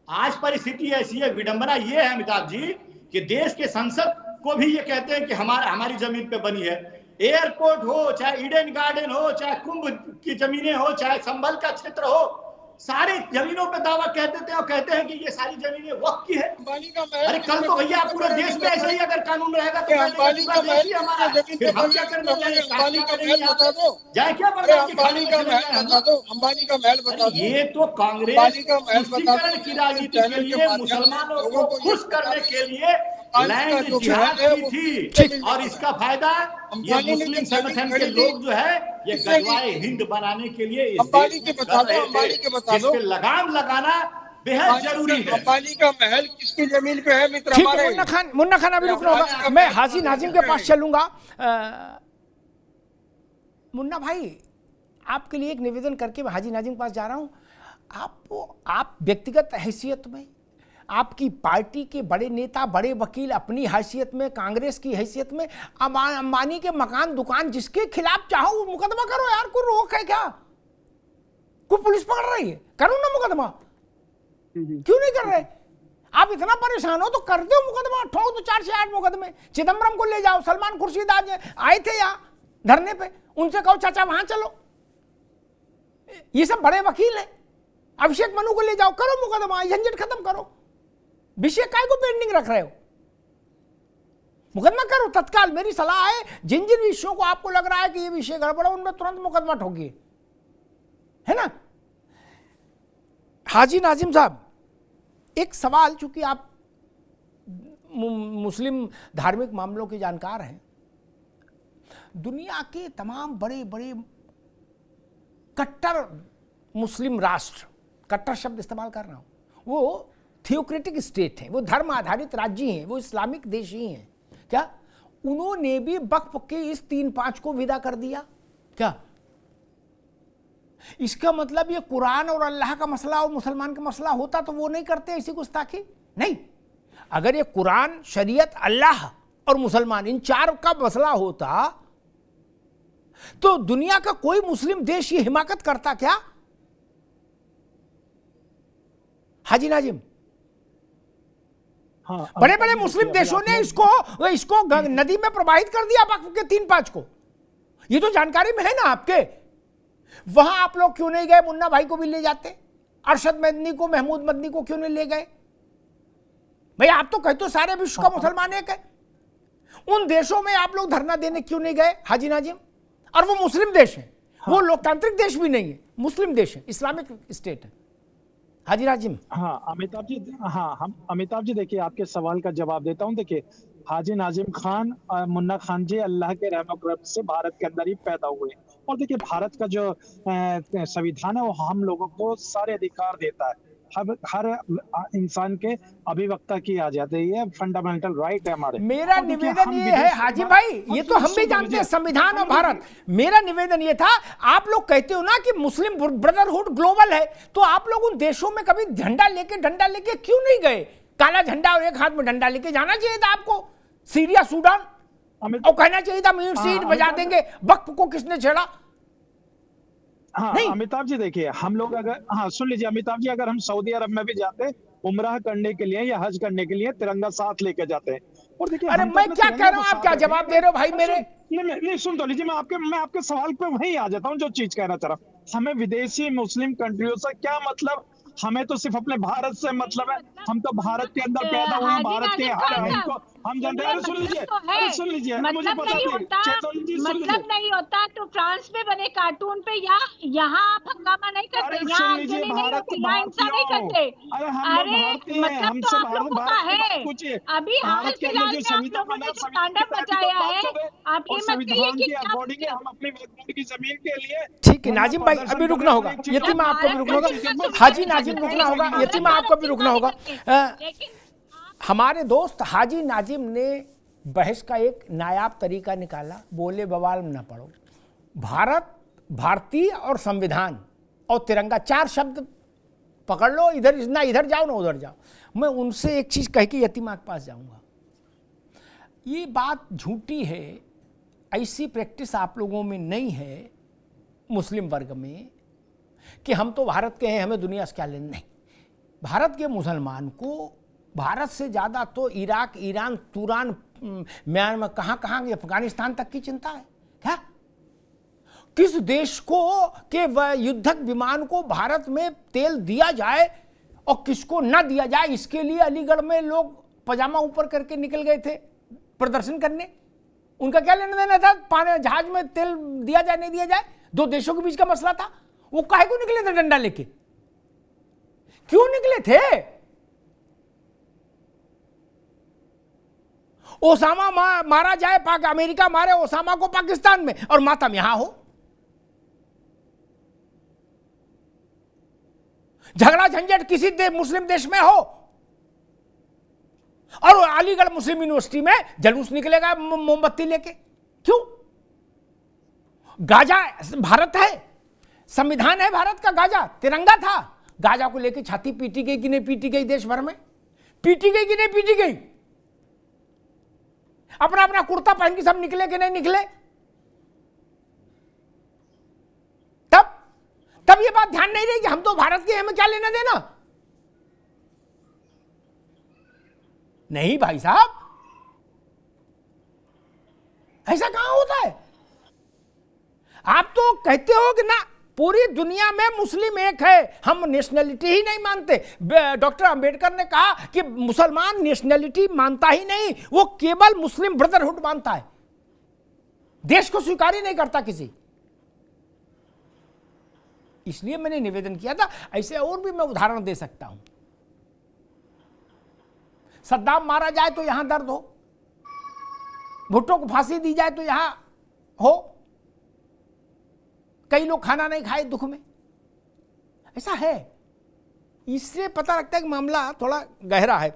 आज परिस्थिति ऐसी है, विडंबना ये है अमिताभ जी कि देश के संसद को भी ये कहते हैं कि हमारी जमीन पे बनी है। एयरपोर्ट हो, चाहे ईडन गार्डन हो, चाहे कुंभ की जमीनें हो, चाहे संभल का क्षेत्र हो, सारी जमीनों पे दावा कह देते हैं और कहते हैं कि ये सारी जमीनें वक्त की है। अरे कल तो भैया पूरे देश में ऐसे ही अगर कानून रहेगा तो अंबानी का महल ही हमारा, फिर हम क्या करने जाए? अंबानी का महल बता दो, जाए क्या अंबानी का महल बता दो, अंबानी का महल बता दो। ये तो कांग्रेस तुष्टीकरण की राजनीति के लिए, मुसलमानों को खुश करने के लिए लैंड जिहाद की थी, और इसका फायदा ये मुस्लिम संगठन के लोग जो है ये गजवाए हिंद बनाने के लिए अंबानी के बता दो, अंबानी के बता दो। लगाम लगाना बेहद जरूरी है। अंबानी का महल किसकी जमीन पे है मित्र ठीक हमारे? है मुन्ना खान अभी रुकना होगा, मैं हाजी नाजिम के पास चलूंगा। मुन्ना भाई आपके लिए एक निवेदन करके मैं हाजी नाजिम के पास जा रहा हूं। आप व्यक्तिगत हैसियत में, आपकी पार्टी के बड़े नेता, बड़े वकील, अपनी हैसियत में, कांग्रेस की हैसियत में, अंबानी के मकान दुकान जिसके खिलाफ चाहो वो मुकदमा करो यार, कोई रोक है क्या? कोई पुलिस पकड़ रही है? करो ना मुकदमा, क्यों नहीं कर रहे? आप इतना परेशान हो तो कर दो मुकदमा, ठोक दो 4 से 8 मुकदमे। चिदम्बरम को ले जाओ, सलमान खुर्शीद आज आए थे यहाँ धरने पे, उनसे कहो चाचा वहां चलो, ये सब बड़े वकील हैं। अभिषेक मनु को ले जाओ, करो मुकदमा, झंझट खत्म करो। विषय काय को पेंडिंग रख रहे हो? मुकदमा करो तत्काल। मेरी सलाह है, जिन जिन विषयों को आपको लग रहा है कि ये विषय गड़बड़ है उनमें तुरंत मुकदमा ठोकिए, है ना? हाजी नाजिम साहब, एक सवाल, चूंकि आप मुस्लिम धार्मिक मामलों के जानकार हैं, दुनिया के तमाम बड़े बड़े कट्टर मुस्लिम राष्ट्र, कट्टर शब्द इस्तेमाल कर रहा हूं, वो थियोक्रेटिक स्टेट है, वो धर्म आधारित राज्य हैं, वो इस्लामिक देश ही हैं। क्या उन्होंने भी वक्फ के इस 3-5 को विदा कर दिया क्या? इसका मतलब ये कुरान और अल्लाह का मसला और मुसलमान का मसला होता तो वो नहीं करते ऐसी गुस्ताखी? नहीं, अगर ये कुरान, शरीयत, अल्लाह और मुसलमान इन 4 का मसला होता तो दुनिया का कोई मुस्लिम देश ये हिमाकत करता क्या? हाजी नाजिम, हाँ, बड़े बड़े मुस्लिम देशों ने इसको नदी में प्रवाहित कर दिया वक्फ के 3-5 को। ये तो जानकारी में है ना आपके। वहां आप लोग क्यों नहीं गए? मुन्ना भाई को भी ले जाते, अरशद मदनी को, महमूद मदनी को क्यों नहीं ले गए? भाई आप तो कहते हो सारे विश्व का मुसलमान एक है, उन देशों में आप लोग धरना देने क्यों नहीं गए हाजी नाजिम? और वो मुस्लिम देश है, वो लोकतांत्रिक देश भी नहीं है, मुस्लिम देश है, इस्लामिक स्टेट है। हाजी नाजिम। हाँ अमिताभ जी, हाँ हम अमिताभ जी देखिए आपके सवाल का जवाब देता हूँ। देखिए हाजी नाजिम खान मुन्ना खान जी अल्लाह के रहमत करम से भारत के अंदर ही पैदा हुए, और देखिए भारत का जो संविधान है वो हम लोगों को सारे अधिकार देता है। हर इंसान के अभिव्यक्ता की आजादी है, ये फंडामेंटल राइट है हमारे। मेरा निवेदन ये है हाजी भाई, ये तो हम भी जानते हैं संविधान और भारत। मेरा निवेदन ये था, आप लोग कहते हो ना कि मुस्लिम ब्रदरहुड ग्लोबल है, तो आप लोग उन देशों में कभी झंडा लेके डंडा लेके क्यों नहीं गए? काला झंडा और एक हाथ में डंडा लेके जाना चाहिए था आपको सीरिया सूडान, और कहना चाहिए था मीट सीट बजा देंगे। वक्फ को किसने छेड़ा? हाँ अमिताभ जी देखिए, हम लोग अगर, हाँ सुन लीजिए अमिताभ जी, अगर हम सऊदी अरब में भी जाते हैं उम्राह करने के लिए या हज करने के लिए, तिरंगा साथ लेके जाते हैं। और देखिए अरे मैं क्या कह रहा हूँ, आप क्या जवाब दे रहे हो भाई मेरे? नहीं सुन तो लीजिए, मैं आपके सवाल पे वहीं आ जाता हूँ जो चीज कहना चाह रहा हूँ। हमें विदेशी मुस्लिम कंट्रियों से क्या मतलब? हमें तो सिर्फ अपने भारत से मतलब है। हम तो भारत के अंदर पैदा हुए, भारत के हम जानते हैं। सुन लीजिए मुझे पता मतलब नहीं होता तो फ्रांस में बने कार्टून पे या यहाँ आप हंगामा नहीं करते, यहाँ आगजनी नहीं होती, यहाँ हिंसा नहीं करते। अरे मतलब तो आप लोगों का है। अभी हाल फिलहाल में आप लोगों ने जो तांडव मचाया है, आप ये मत कहिए कि हम अपनी की जमीन के लिए। ठीक है नाजिम भाई, अभी रुकना होगा, यतीमा आपको भी रुकना होगा, हाजी नाजिम रुकना होगा, यतीमा आपको भी रुकना होगा। हमारे दोस्त हाजी नाजिम ने बहस का एक नायाब तरीका निकाला, बोले बवाल में न पड़ो। भारत, भारतीय और संविधान और तिरंगा, 4 शब्द पकड़ लो, इधर ना इधर जाओ ना उधर जाओ। मैं उनसे एक चीज कह के यतीमा के पास जाऊंगा, ये बात झूठी है, ऐसी प्रैक्टिस आप लोगों में नहीं है मुस्लिम वर्ग में कि हम तो भारत के हैं, हमें दुनिया से क्या लेना। नहीं, भारत के मुसलमान को भारत से ज़्यादा तो इराक, ईरान, तुरान, म्यांमार, कहाँ अफगानिस्तान तक की चिंता है। क्या किस देश को के युद्धक विमान को भारत में तेल दिया जाए और किसको न दिया जाए, इसके लिए अलीगढ़ में लोग पजामा ऊपर करके निकल गए थे प्रदर्शन करने। उनका क्या लेना देना था पानी जहाज में तेल दिया जाए नहीं दिया जाए? 2 देशों के बीच का मसला था। वो काहे को निकले थे डंडा लेके? क्यों निकले थे? ओसामा मारा जाए, अमेरिका मारे ओसामा को पाकिस्तान में और मातम यहां हो। झगड़ा झंझट किसी मुस्लिम देश में हो और अलीगढ़ मुस्लिम यूनिवर्सिटी में जुलूस निकलेगा मोमबत्ती लेके। क्यों? गाजा भारत है, संविधान है भारत का, गाजा तिरंगा था। गाजा को लेके छाती पीटी गई कि नहीं पीटी गई? देश भर में पीटी गई कि नहीं पीटी गई? अपना अपना कुर्ता पहन के सब निकले कि नहीं निकले? तब ये बात ध्यान नहीं रही कि हम तो भारत के, हमें क्या लेना देना? नहीं भाई साहब, ऐसा कहां होता है? आप तो कहते हो कि ना पूरी दुनिया में मुस्लिम एक है, हम नेशनलिटी ही नहीं मानते। डॉक्टर अंबेडकर ने कहा कि मुसलमान नेशनलिटी मानता ही नहीं, वो केवल मुस्लिम ब्रदरहुड मानता है, देश को स्वीकार ही नहीं करता किसी। इसलिए मैंने निवेदन किया था। ऐसे और भी मैं उदाहरण दे सकता हूं। सद्दाम मारा जाए तो यहां दर्द हो, भुट्टो को फांसी दी जाए तो यहां हो, कई लोग खाना नहीं खाए दुख में, ऐसा है। इससे पता लगता है कि मामला थोड़ा गहरा है।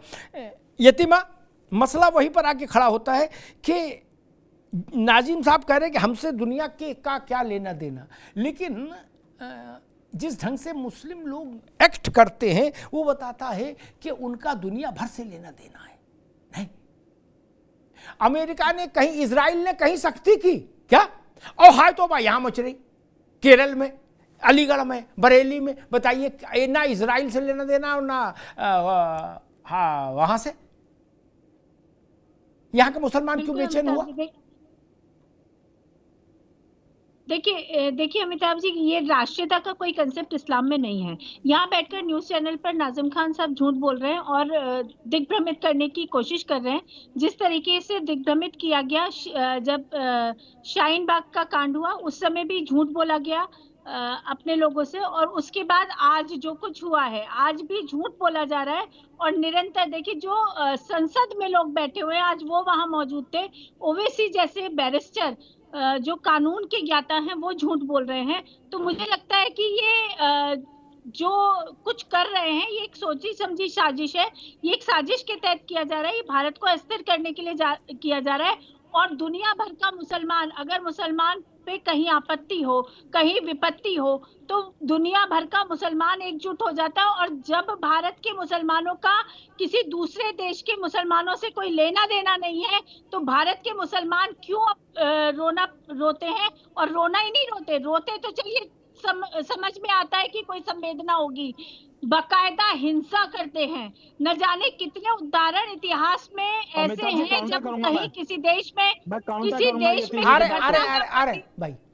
यतीमा, मसला वहीं पर आके खड़ा होता है कि नाजिम साहब कह रहे हैं कि हमसे दुनिया के का क्या लेना देना, लेकिन जिस ढंग से मुस्लिम लोग एक्ट करते हैं वो बताता है कि उनका दुनिया भर से लेना देना है। नहीं, अमेरिका ने कहीं, इजराइल ने कहीं सख्ती की क्या? और हाय तो भाई यहां मच रही, केरल में, अलीगढ़ में, बरेली में, बताइए ना इजराइल से लेना देना और ना हाँ वहां से। यहां के मुसलमान क्यों बेचैन हुआ? देखिए अमिताभ जी, ये राष्ट्रीयता का कोई कंसेप्ट इस्लाम में नहीं है। यहाँ बैठकर न्यूज चैनल पर नाजिम खान साहब झूठ बोल रहे हैं और दिग्भ्रमित करने की कोशिश कर रहे हैं। जिस तरीके से दिग्भ्रमित किया गया जब शाहीन बाग का कांड हुआ, उस समय भी झूठ बोला गया अपने लोगों से, और उसके बाद आज जो कुछ हुआ है, आज भी झूठ बोला जा रहा है। और निरंतर देखिए, जो संसद में लोग बैठे हुए हैं, आज वो वहां मौजूद थे, ओवैसी जैसे बैरिस्टर जो कानून के ज्ञाता हैं, वो झूठ बोल रहे हैं। तो मुझे लगता है कि ये जो कुछ कर रहे हैं ये एक सोची समझी साजिश है। ये एक साजिश के तहत किया जा रहा है। ये भारत को अस्थिर करने के लिए किया जा रहा है। और दुनिया भर का मुसलमान, अगर मुसलमान पे कहीं आपत्ति हो, कहीं विपत्ति हो, तो दुनिया भर का मुसलमान एकजुट हो जाता है। और जब भारत के मुसलमानों का किसी दूसरे देश के मुसलमानों से कोई लेना देना नहीं है, तो भारत के मुसलमान क्यों रोते हैं? और रोना ही नहीं रोते तो चलिए समझ में आता है कि कोई संवेदना होगी। बकायदा हिंसा करते हैं। न जाने कितने उदाहरण इतिहास में ऐसे हैं जब कहीं किसी देश में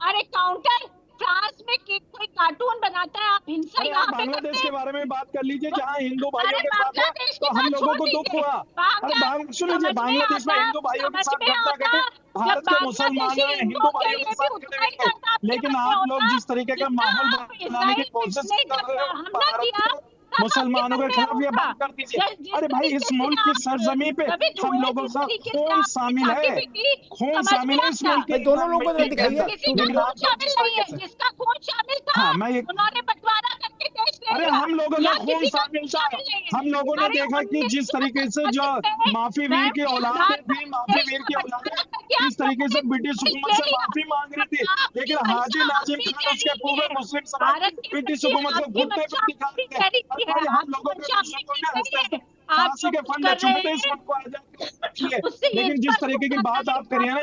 अरे काउंटर फ्रांस में कोई कार्टून बनाता है, आप हिंसा यहाँ पे बांग्लादेश के बारे में बात कर लीजिए जहाँ हिंदू भाइयों के साथ है, तो हम लोगों को दुख हुआ। अरे सुनिए, बांग्लादेश में हिंदू भाइयों के साथ घटना घटे, भारत के मुसलमानों ने हिंदू भाइयों के साथ घटे। लेकिन आप लोग जिस तरीके का माहौल बनाने की कोशिश कर रहे हो मुसलमानों के खिलाफ, ये बात कर दीजिए। अरे भाई, इस मुल्क की सरजमी पे हम लोगों का खून शामिल है, खून शामिल है इस मुल्क के। दोनों लोगों को दिखाइए जिसका खून शामिल था, उन्होंने बंटवारा करके देश ले अरे हम लोगों का खून शामिल था। हम लोगों ने देखा कि जिस तरीके से जो माफी वीर की औलाद थी, माफी वीर की औलाद इस तरीके से ब्रिटिश हुकूमत से माफी मांग रही थी, लेकिन हाजी नाजिम खान उसके पूरे मुस्लिम समाज ब्रिटिश हुकूमत को घुटने पर दिखा रहे थे। हम लोगों के फांसी के फंडे चुनते इस वक्त को आ जाए। लेकिन जिस तरीके की बात आप कर रहे हैं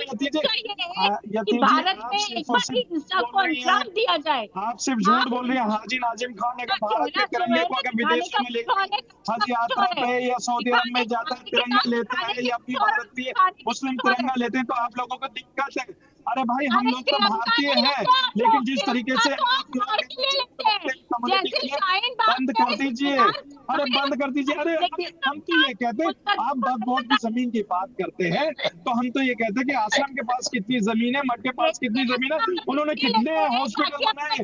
आप सिर्फ झूठ बोल रही हैं। हाजी नाजिम खान ने कहा भारत के तिरंगे को अगर विदेशों में लेकर हज यात्रा पे या सऊदी अरब में जाता है, तिरंगा लेता है या अपनी भारतीय मुस्लिम तिरंगा लेते हैं, तो आप लोगों को दिक्कत है। अरे भाई, हम लोग तो भारतीय हैं, लेकिन जिस तरीके से बंद कर दीजिए, अरे बंद कर दीजिए। अरे हम तो ये कहते हैं, आप वक्फ बोर्ड की जमीन की बात करते हैं, तो हम तो ये कहते हैं कि आसम के पास कितनी जमीन है, मठ के पास कितनी जमीन है, उन्होंने कितने हॉस्पिटल बनाए,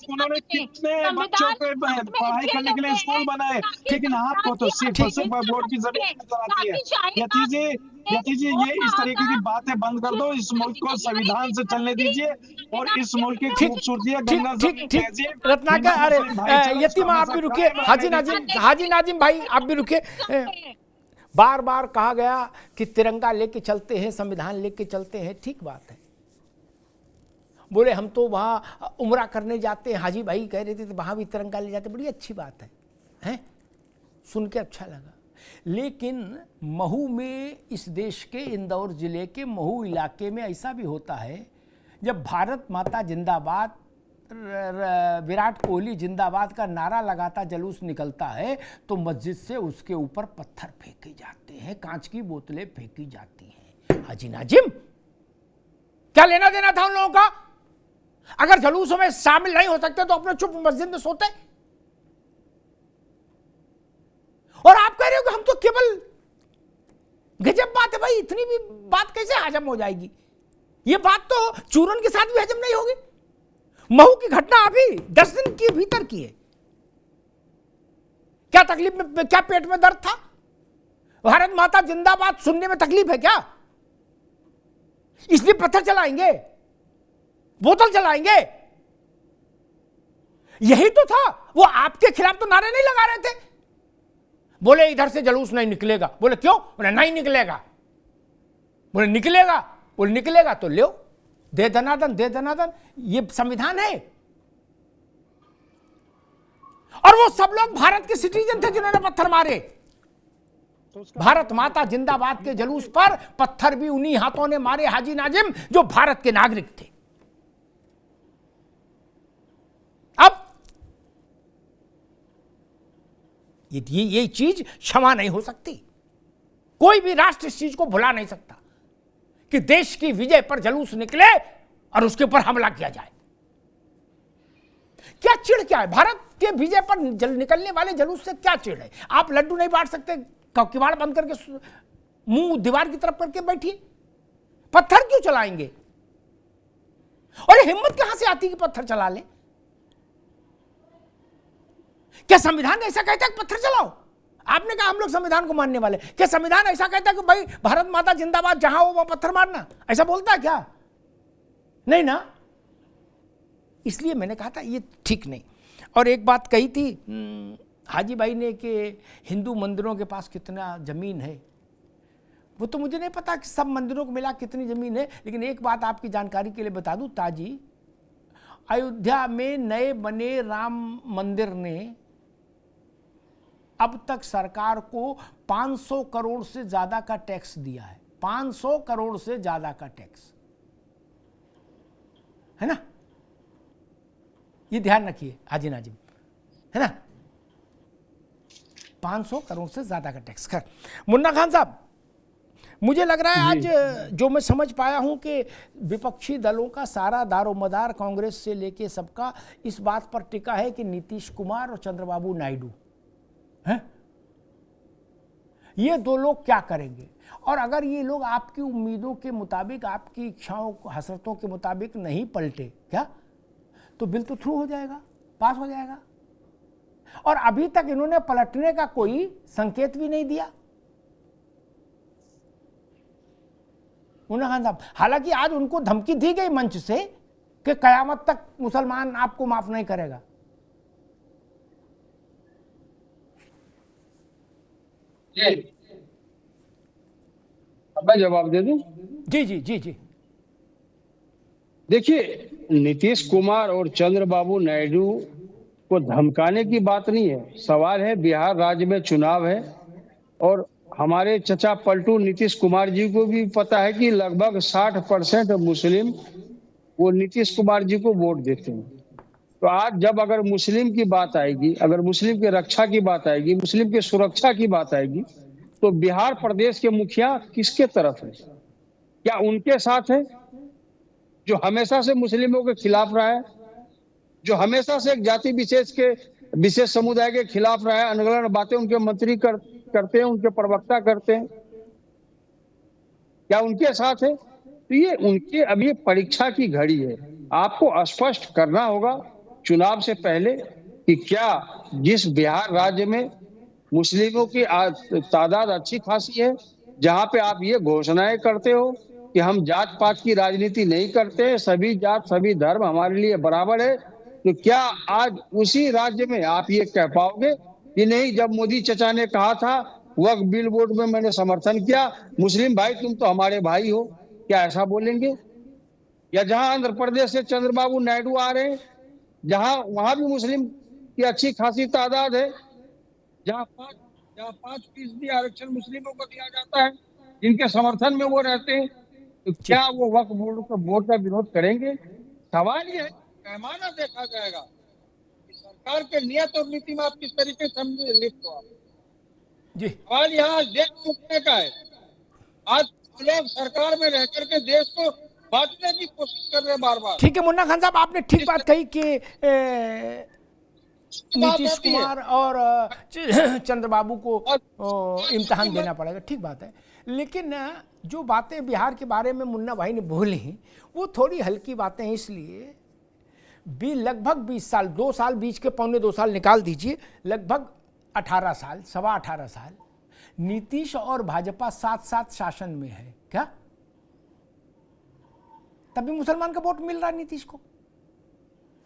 उन्होंने कितने बच्चों पे पढ़ाई करने के लिए स्कूल बनाए, लेकिन आपको तो सिर्फ वक्फ बोर्ड की जमीन नजर आती है। यति जी, ये इस तरीके की बातें बंद कर दो, इस मुल्क को संविधान से चलने दीजिए और इस मुल्क की खूबसूरती रत्नाकर। अरे यतीम, आप भी रुकिए। हाजी नाजिम भाई, आप भी रुकिए। बार बार कहा गया कि तिरंगा लेके चलते हैं, संविधान लेके चलते हैं, ठीक बात है। बोले हम तो वहाँ उम्रा करने जाते हैं, हाजी भाई कह रहे थे, तो वहाँ भी तिरंगा ले जाते, बड़ी अच्छी बात है? सुन के अच्छा लगा। लेकिन महू में, इस देश के इंदौर जिले के महू इलाके में ऐसा भी होता है, जब भारत माता जिंदाबाद, विराट कोहली जिंदाबाद का नारा लगाता जुलूस निकलता है, तो मस्जिद से उसके ऊपर पत्थर फेंके जाते हैं, कांच की बोतलें फेंकी जाती हैं। हाजी नाजिम, क्या लेना देना था उन लोगों का? अगर जुलूसों में शामिल नहीं हो सकते तो अपने चुप मस्जिद में सोते। और आप कह रहे हो कि हम तो केवल, गजब बात है भाई, इतनी भी बात कैसे हजम हो जाएगी? ये बात तो चूरन के साथ भी हजम नहीं होगी। महू की घटना अभी 10 दिन के भीतर की है। क्या तकलीफ में, क्या पेट में दर्द था? भारत माता जिंदाबाद सुनने में तकलीफ है क्या? इसलिए पत्थर चलाएंगे, बोतल चलाएंगे? यही तो था। वो आपके खिलाफ तो नारे नहीं लगा रहे थे। बोले इधर से जुलूस नहीं निकलेगा। बोले क्यों? बोले नहीं निकलेगा। बोले निकलेगा। बोले निकलेगा तो लो, दे दनादन, दे दनादन। ये संविधान है। और वो सब लोग भारत के सिटीजन थे जिन्होंने पत्थर मारे। भारत माता जिंदाबाद के जुलूस पर पत्थर भी उन्हीं हाथों ने मारे, हाजी नाजिम, जो भारत के नागरिक थे। अब ये चीज क्षमा नहीं हो सकती। कोई भी राष्ट्र इस चीज को भुला नहीं सकता कि देश की विजय पर जुलूस निकले और उसके ऊपर हमला किया जाए। क्या चिढ़ क्या है? भारत के विजय पर निकलने वाले जुलूस से क्या चिढ़ है? आप लड्डू नहीं बांट सकते? किवाड़ बंद करके मुंह दीवार की तरफ करके बैठिए। पत्थर क्यों चलाएंगे? और हिम्मत कहां से आती कि पत्थर चला ले? क्या संविधान ऐसा कहता है कि पत्थर चलाओ? आपने कहा हम लोग संविधान को मानने वाले। क्या संविधान ऐसा कहता है कि भाई भारत माता जिंदाबाद, जहां हो वहां पत्थर मारना? ऐसा बोलता है क्या? नहीं ना। इसलिए मैंने कहा था ये ठीक नहीं। और एक बात कही थी हाजी भाई ने कि हिंदू मंदिरों के पास कितना ज़मीन है, वो तो मुझे नहीं पता कि सब मंदिरों को मिला कितनी ज़मीन है, लेकिन एक बात आपकी जानकारी के लिए बता दूं ताजी, अयोध्या में नए बने राम मंदिर ने अब तक सरकार को 500 करोड़ से ज़्यादा का टैक्स दिया है, 500 करोड़ से ज़्यादा का टैक्स, है ना, ये ध्यान रखिए हाजी नाजिम, है ना, 500 करोड़ से ज़्यादा का टैक्स। खैर मुन्ना खान साहब, मुझे लग रहा है आज जो मैं समझ पाया हूं कि विपक्षी दलों का सारा दारोमदार कांग्रेस से लेके सबका इस बात पर टिका है कि नीतीश कुमार और चंद्रबाबू नायडू हैं, ये दो लोग क्या करेंगे, और अगर ये लोग आपकी उम्मीदों के मुताबिक, आपकी इच्छाओं हसरतों के मुताबिक नहीं पलटे क्या, तो बिल तो थ्रू हो जाएगा, पास हो जाएगा। और अभी तक इन्होंने पलटने का कोई संकेत भी नहीं दिया मुन्ना खान साहब। हालांकि आज उनको धमकी दी गई मंच से कि कयामत तक मुसलमान आपको माफ नहीं करेगा। अब मैं जवाब दे दूं? जी जी जी जी। देखिए, नीतीश कुमार और चंद्रबाबू नायडू को धमकाने की बात नहीं है, सवाल है बिहार राज्य में चुनाव है और हमारे चचा पलटू नीतीश कुमार जी को भी पता है कि लगभग 60% मुस्लिम वो नीतीश कुमार जी को वोट देते हैं। तो आज जब अगर मुस्लिम की बात आएगी, अगर मुस्लिम की रक्षा की बात आएगी, मुस्लिम की सुरक्षा की बात आएगी, तो बिहार प्रदेश के मुखिया किसके तरफ है? क्या उनके साथ है जो हमेशा से मुस्लिमों के खिलाफ रहा है, जो हमेशा से एक जाति विशेष समुदाय के खिलाफ रहा है, अनगढ़ बातें उनके मंत्री करते हैं, उनके प्रवक्ता करते हैं, क्या उनके साथ है? तो ये उनके अभी परीक्षा की घड़ी है। आपको स्पष्ट करना होगा चुनाव से पहले कि क्या जिस बिहार राज्य में मुस्लिमों की तादाद अच्छी खासी है, जहां पे आप ये घोषणाएं करते हो कि हम जात पात की राजनीति नहीं करते, सभी जात सभी धर्म हमारे लिए बराबर है, तो क्या आज उसी राज्य में आप ये कह पाओगे कि नहीं, जब मोदी चचा ने कहा था वक्फ बिल बोर्ड में मैंने समर्थन किया, मुस्लिम भाई तुम तो हमारे भाई हो, क्या ऐसा बोलेंगे? या जहां आंध्र प्रदेश से चंद्रबाबू नायडू आ रहे हैं, जहां वहां भी मुस्लिम की अच्छी खासी तादाद है, जहां 5% आरक्षण मुस्लिमों को दिया जाता है, जिनके समर्थन में वो रहते हैं, तो क्या वो वक्फ बोर्ड का विरोध करेंगे? सवाल ये है, पैमाना देखा जाएगा कि सरकार के नियत और नीति में आप किस तरीके से लिप्त हो। जी, सवाल यहाँ देश मुक्ति का है। आज लोग सरकार में रह करके देश को बांटने की कोशिश कर रहे हैं बार बार। ठीक है मुन्ना खान साहब, आपने ठीक बात कही कि नीतीश कुमार और चंद्रबाबू को इम्तिहान देना पड़ेगा, ठीक बात है। लेकिन जो बातें बिहार के बारे में मुन्ना भाई ने बोली वो थोड़ी हल्की बातें हैं, इसलिए भी लगभग 20 साल, 2 साल बीच के, पौने 2 साल निकाल दीजिए, लगभग 18 साल, 18.25 साल नीतीश और भाजपा साथ साथ शासन में है क्या? तभी मुसलमान का वोट मिल रहा है नीतीश को।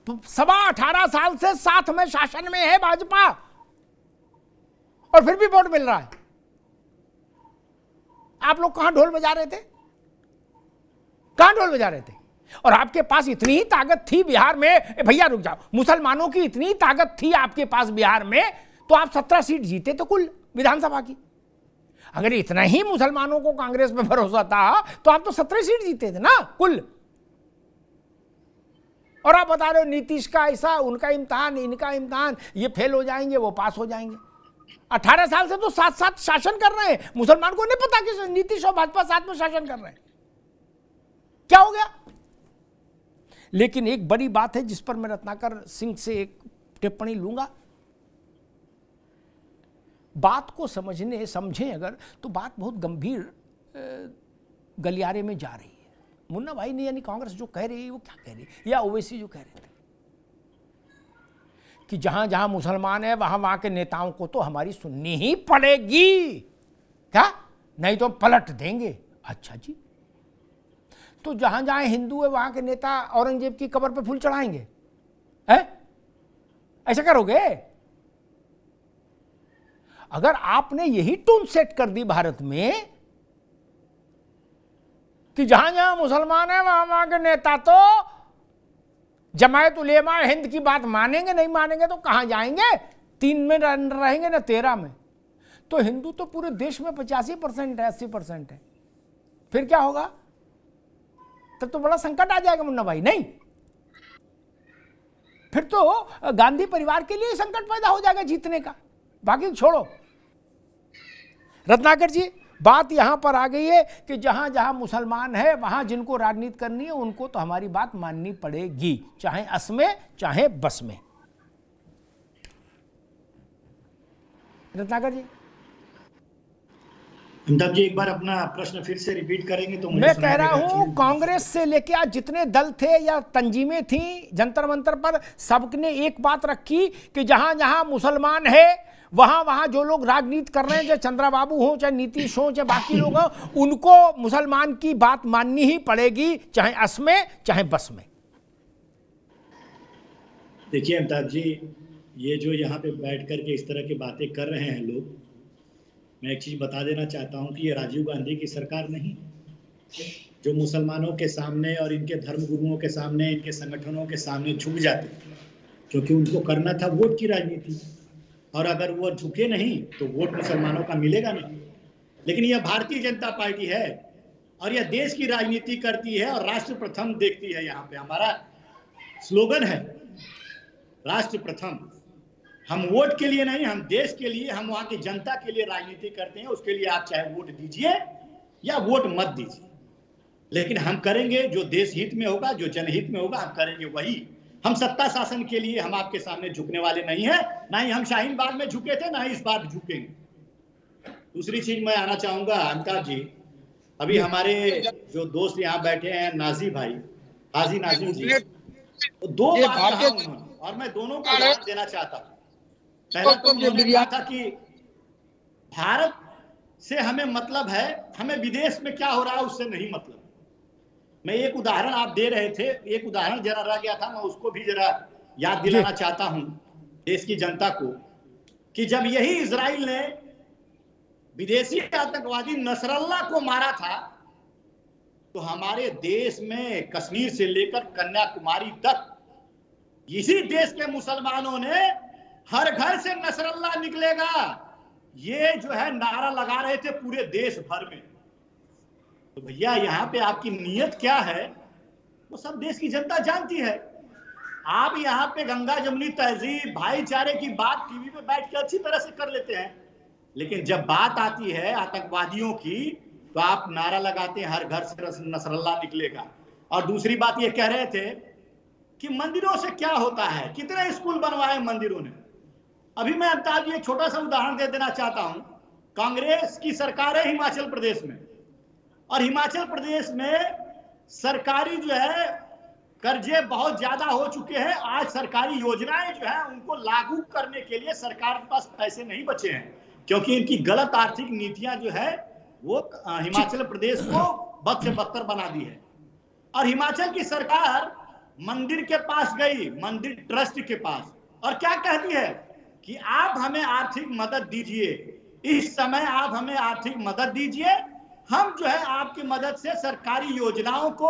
तो 18.25 साल से साथ में शासन में है भाजपा और फिर भी वोट मिल रहा है। आप लोग कहां ढोल बजा रहे थे? कहां ढोल बजा रहे थे? और आपके पास इतनी ही ताकत थी बिहार में, भैया रुक जाओ, मुसलमानों की इतनी ताकत थी आपके पास बिहार में, तो आप 17 सीट जीते तो कुल विधानसभा की। अगर इतना ही मुसलमानों को कांग्रेस पे भरोसा था तो आप तो 17 सीट जीते थे ना कुल। और आप बता रहे हो नीतीश का ऐसा, उनका इम्तिहान, इनका इम्तिहान, ये फेल हो जाएंगे, वो पास हो जाएंगे। 18 साल से तो साथ साथ शासन कर रहे हैं, मुसलमान को नहीं पता कि नीतीश और भाजपा साथ में शासन कर रहे हैं, क्या हो गया? लेकिन एक बड़ी बात है जिस पर मैं रत्नाकर सिंह से एक टिप्पणी लूंगा। बात को समझें अगर, तो बात बहुत गंभीर गलियारे में जा रही है। मुन्ना भाई ने, यानी कांग्रेस जो कह रही है, वो क्या कह रही है, या ओवैसी जो कह रहे थे कि जहां जहां मुसलमान है वहां वहां के नेताओं को तो हमारी सुननी ही पड़ेगी, क्या? नहीं तो पलट देंगे। अच्छा जी, तो जहां जहां हिंदू है वहां के नेता औरंगजेब की कब्र पे फूल चढ़ाएंगे, है? ऐसा करोगे? अगर आपने यही टोन सेट कर दी भारत में कि जहां जहां मुसलमान है वहां के नेता तो जमायत उलेमा हिंद की बात मानेंगे, नहीं मानेंगे तो कहां जाएंगे? 3 में रहेंगे ना 13 में। तो हिंदू तो पूरे देश में 85% है, 80% है। फिर क्या होगा? तब तो बड़ा संकट आ जाएगा मुन्ना भाई। नहीं, फिर तो गांधी परिवार के लिए संकट पैदा हो जाएगा जीतने का। बाकी छोड़ो। रत्नाकर जी, बात यहां पर आ गई है कि जहां जहां मुसलमान है वहां जिनको राजनीति करनी है उनको तो हमारी बात माननी पड़ेगी, चाहे अस में चाहे बस में। रत्नाकर जी, अमिताभ जी एक बार अपना प्रश्न फिर से रिपीट करेंगे तो मैं कह रहा हूं कांग्रेस से लेके आज जितने दल थे या तंजीमें थी जंतर मंतर पर, सबने एक बात रखी कि जहां जहां मुसलमान है वहां वहां जो लोग राजनीति कर रहे हैं, चाहे चंद्रा बाबू हो, चाहे नीतीश हो, चाहे बाकी लोग हो, उनको मुसलमान की बात माननी ही पड़ेगी, चाहे अस में चाहे बस में। देखिए अमिताभ जी, ये जो यहाँ पे बैठ करके इस तरह की बातें कर रहे हैं लोग, मैं एक चीज बता देना चाहता हूँ कि ये राजीव गांधी की सरकार नहीं, जो मुसलमानों के सामने और इनके धर्म गुरुओं के सामने, इनके संगठनों के सामने झुक जाते, क्योंकि उनको करना था वोट की राजनीति, और अगर वो झुके नहीं तो वोट मुसलमानों का मिलेगा नहीं। लेकिन यह भारतीय जनता पार्टी है और यह देश की राजनीति करती है और राष्ट्र प्रथम देखती है। यहाँ पे हमारा स्लोगन है राष्ट्र प्रथम। हम वोट के लिए नहीं, हम देश के लिए, हम वहां की जनता के लिए राजनीति करते हैं। उसके लिए आप चाहे वोट दीजिए या वोट मत दीजिए, लेकिन हम करेंगे जो देश हित में होगा, जो जनहित में होगा, हम करेंगे वही। हम सत्ता शासन के लिए हम आपके सामने झुकने वाले नहीं है, ना ही हम शाहीन बाग में झुके थे, ना ही इस बार झुकेंगे। दूसरी चीज मैं आना चाहूंगा अमिताभ जी, अभी हमारे जो दोस्त यहाँ बैठे हैं नाजी भाई, हाजी नाजिम जी, दो बात कहा उन्होंने और मैं दोनों को जवाब देना चाहता हूँ। पहला तो उन्होंने कहा था कि भारत से हमें मतलब है, हमें विदेश में क्या हो रहा है उससे नहीं मतलब। मैं एक उदाहरण आप दे रहे थे, एक उदाहरण जरा रह गया था, मैं उसको भी जरा याद दिलाना चाहता हूं देश की जनता को कि जब यही इजराइल ने विदेशी आतंकवादी नसरल्ला को मारा था तो हमारे देश में कश्मीर से लेकर कन्याकुमारी तक इसी देश के मुसलमानों ने हर घर से नसरल्ला निकलेगा ये जो है नारा लगा रहे थे पूरे देश भर में। तो भैया यहाँ पे आपकी नीयत क्या है वो सब देश की जनता जानती है। आप यहाँ पे गंगा जमुनी तहजीब भाईचारे की बात टीवी पे बैठ के अच्छी तरह से कर लेते हैं, लेकिन जब बात आती है आतंकवादियों की तो आप नारा लगाते हैं हर घर से नसरल्ला निकलेगा। और दूसरी बात ये कह रहे थे कि मंदिरों से क्या होता है, कितने स्कूल बनवाए मंदिरों ने। अभी मैं अमिताभ जी एक छोटा सा उदाहरण दे देना चाहता हूं। कांग्रेस की सरकार है हिमाचल प्रदेश में, और हिमाचल प्रदेश में सरकारी जो है कर्जे बहुत ज्यादा हो चुके हैं। आज सरकारी योजनाएं जो है उनको लागू करने के लिए सरकार के पास पैसे नहीं बचे हैं, क्योंकि इनकी गलत आर्थिक नीतियां जो है वो हिमाचल प्रदेश को बद से बदतर बना दी है। और हिमाचल की सरकार मंदिर के पास गई, मंदिर ट्रस्ट के पास, और क्या कहती है कि आप हमें आर्थिक मदद दीजिए, इस समय आप हमें आर्थिक मदद दीजिए, हम जो है आपकी मदद से सरकारी योजनाओं को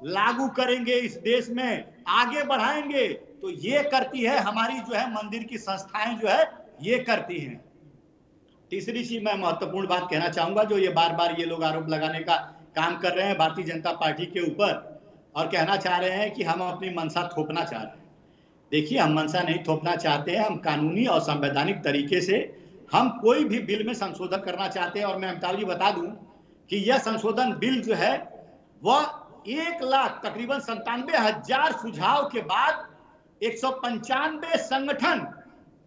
लागू करेंगे, इस देश में आगे बढ़ाएंगे। तो ये करती है हमारी जो है मंदिर की संस्थाएं जो है ये करती हैं। तीसरी चीज मैं महत्वपूर्ण बात कहना चाहूंगा, जो ये बार बार ये लोग आरोप लगाने का काम कर रहे हैं भारतीय जनता पार्टी के ऊपर और कहना चाह रहे हैं कि हम अपनी मंशा थोपना चाह रहे हैं। देखिए, हम मंशा नहीं थोपना चाहते हैं, हम कानूनी और संवैधानिक तरीके से हम कोई भी बिल में संशोधन करना चाहते हैं। और मैं अमिताभ जी बता दूं कि यह संशोधन बिल जो है वह 1 लाख तकरीबन 97,000 सुझाव के बाद 195 संगठन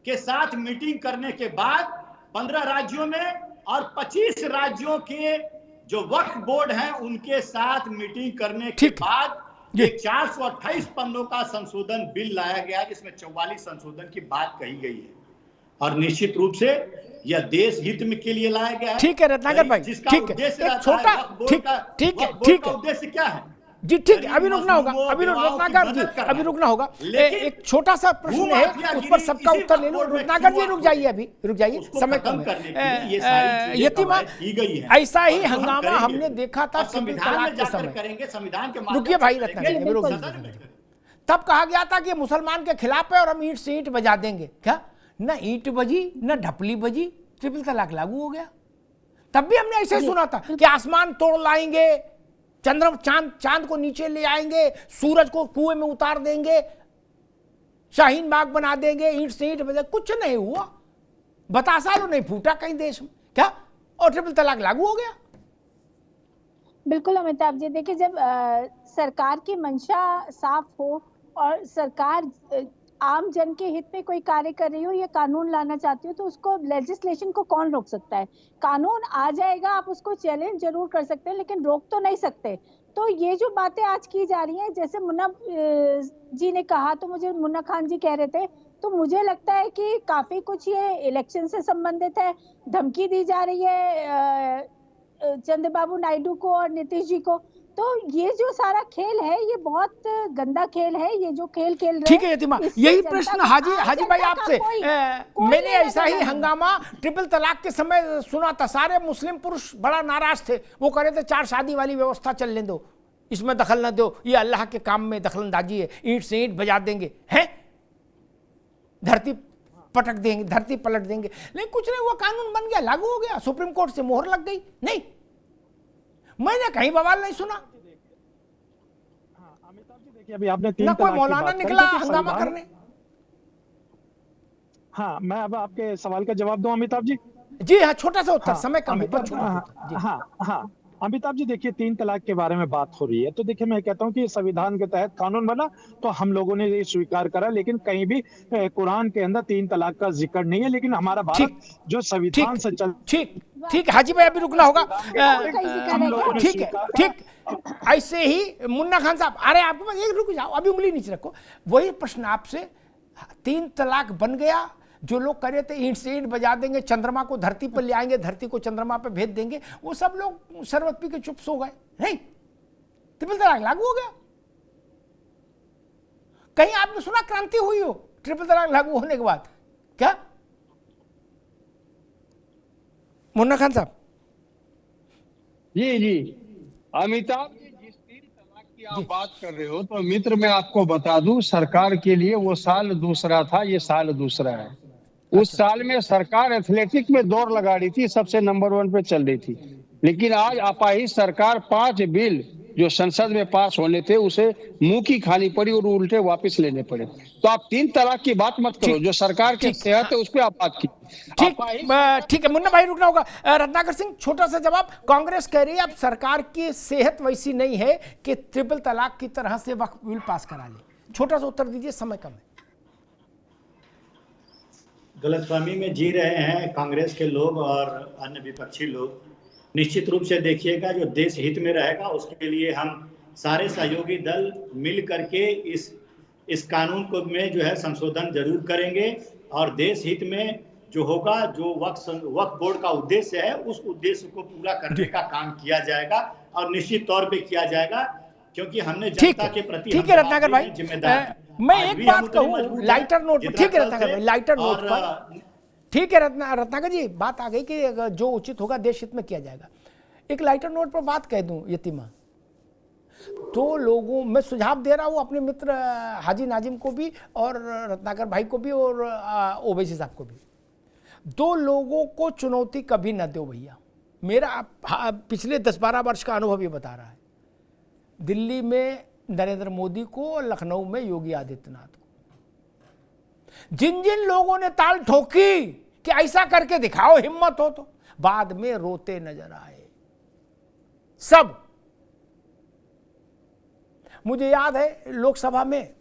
के साथ मीटिंग करने के बाद 15 राज्यों में और 25 राज्यों के जो वक्फ बोर्ड हैं उनके साथ मीटिंग करने के बाद एक 428 पन्नों का संशोधन बिल लाया गया, जिसमें 44 संशोधन की बात कही गई है। और निश्चित रूप से यह देश हित में के लिए लाया गया है। ठीक है रत्नाकर भाई, जिसका ठीक है, उद्देश्य एक छोटा, ठीक है, उद्देश्य क्या है? जी ठीक है, अभी रुकना होगा, अभी रत्नाकर जी, अभी रुकना होगा। एक छोटा सा प्रश्न है, उस पर सबका उत्तर ले लो। रत्नाकर जी रुक जाइए, अभी रुक जाइए, समय कम है। यतीमा, ऐसा ही हंगामा हमने देखा था ट्रिपल तलाक के समय। रुकिए भाई रत्नाकर जी, रुक जाइए। तब कहा गया था कि मुसलमान के खिलाफ है और हम ईंट से ईंट बजा देंगे। क्या न ईंट बजी न ढपली बजी, ट्रिपल तलाक लागू हो गया। तब भी हमने ऐसे सुना था कि आसमान तोड़ लाएंगे, चांद को नीचे ले आएंगे, सूरज को कुएं में उतार देंगे, शाहीन बाग बना देंगे, ईंट से ईंट बजा। कुछ नहीं हुआ, बतासा तो नहीं फूटा कहीं देश में। क्या और ट्रिपल तलाक लागू हो गया। बिल्कुल अमिताभ जी, देखिए जब सरकार की मंशा साफ हो और सरकार आम जन के हित में कोई कार्य कर रही हो या कानून लाना चाहती हो, तो उसको लेजिस्लेशन को कौन रोक सकता है। कानून आ जाएगा, आप उसको चैलेंज जरूर कर सकते हैं लेकिन रोक तो नहीं सकते। तो ये जो बातें आज की जा रही हैं, जैसे मुन्ना जी ने कहा, तो मुझे मुन्ना खान जी कह रहे थे, तो मुझे लगता है कि काफी कुछ ये इलेक्शन से संबंधित है। धमकी दी जा रही है चंद्रबाबू नायडू को और नीतीश जी को। तो ये जो सारा खेल है ये बहुत गंदा खेल है, ये जो खेल खेल रहे हैं। ठीक है यतीमा, यही प्रश्न हाजी भाई आपसे। मैंने ऐसा ही हंगामा ट्रिपल तलाक के समय सुना था। सारे मुस्लिम पुरुष बड़ा नाराज थे, वो कह रहे थे 4 शादी वाली व्यवस्था चलने दो, इसमें दखल न दो, ये अल्लाह के काम में दखलंदाजी है, ईंट से ईंट बजा देंगे, हैं धरती पटक देंगे, धरती पलट देंगे। लेकिन कुछ नहीं हुआ, कानून बन गया, लागू हो गया, सुप्रीम कोर्ट से मोहर लग गई। नहीं, मैंने कहीं बवाल नहीं सुना। अभी आपने ना कोई मौलाना निकला हंगामा करने। हाँ, मैं अब आपके सवाल का जवाब दूं अमिताभ जी। जी हाँ, छोटा सा उत्तर, समय कम है। हाँ अमिताभ जी, देखिए 3 तलाक के बारे में बात हो रही है, तो देखिए मैं कहता हूं कि संविधान के तहत कानून बना तो हम लोगों ने ये स्वीकार करा, लेकिन कहीं भी कुरान के अंदर 3 तलाक का जिक्र नहीं है। लेकिन हमारा भारत जो संविधान से चल ठीक हाजी भाई, अभी रुकना होगा। ठीक है, ठीक ऐसे ही मुन्ना खान साहब, अरे आपके पास एक रुक जाओ, अभी उंगली नीचे रखो। वही प्रश्न आपसे, 3 तलाक बन गया, जो लोग कह रहे थे ईंट से ईंट बजा देंगे, चंद्रमा को धरती पर ले आएंगे, धरती को चंद्रमा पर भेज देंगे, वो सब लोग शरबत पी के चुप सो गए। नहीं, ट्रिपल तलाक लागू हो गया। कहीं आपने सुना क्रांति हुई हो ट्रिपल तलाक लागू होने के बाद? क्या मुन्ना खान साहब? जी अमिताभ जी, जिस 3 तलाक की आप बात कर रहे हो, तो मित्र मैं आपको बता दूं, सरकार के लिए वो साल दूसरा था, ये साल दूसरा है। उस साल में सरकार एथलेटिक में दौड़ लगा रही थी, सबसे नंबर 1 पे चल रही थी। लेकिन आज अपाहिज सरकार 5 बिल जो संसद में पास होने थे उसे मुंह की खानी पड़ी और उल्टे वापस लेने पड़े। तो आप 3 तलाक की बात मत करो, जो सरकार के सेहत है उस पर आप बात की। ठीक है मुन्ना भाई, रुकना होगा। रत्नाकर सिंह, छोटा सा जवाब। कांग्रेस कह रही है अब सरकार की सेहत वैसी नहीं है कि ट्रिपल तलाक की तरह से वक्फ बिल पास करा ले। छोटा सा उत्तर दीजिए, समय कम है। गलतफहमी में जी रहे हैं कांग्रेस के लोग और अन्य विपक्षी लोग। निश्चित रूप से देखिएगा, जो देश हित में रहेगा उसके लिए हम सारे सहयोगी दल मिल करके इस कानून को में जो है संशोधन जरूर करेंगे और देश हित में जो होगा, जो वक्फ बोर्ड का उद्देश्य है, उस उद्देश्य को पूरा करने का काम किया जाएगा और निश्चित तौर पे किया जाएगा, क्योंकि हमने जनता के प्रति ठीक है रत्नाकर भाई, मैं एक बात कहूँ लाइटर नोट पर। ठीक है रत्नाकर भाई, लाइटर नोट पर ठीक है रत्नाकर जी, बात आ गई कि जो उचित होगा देश हित में किया जाएगा। एक लाइटर नोट पर बात कह दूं यतीमा, 2 लोगों मैं सुझाव दे रहा हूं अपने मित्र हाजी नाजिम को भी और रत्नाकर भाई को भी और ओवैसी साहब को भी। 2 लोगों को चुनौती कभी न दो भैया। मेरा पिछले 10-12 वर्ष का अनुभव ये बता रहा है। दिल्ली में नरेंद्र मोदी को और लखनऊ में योगी आदित्यनाथ को, जिन जिन लोगों ने ताल ठोकी कि ऐसा करके दिखाओ, हिम्मत हो तो, बाद में रोते नजर आए सब। मुझे याद है लोकसभा में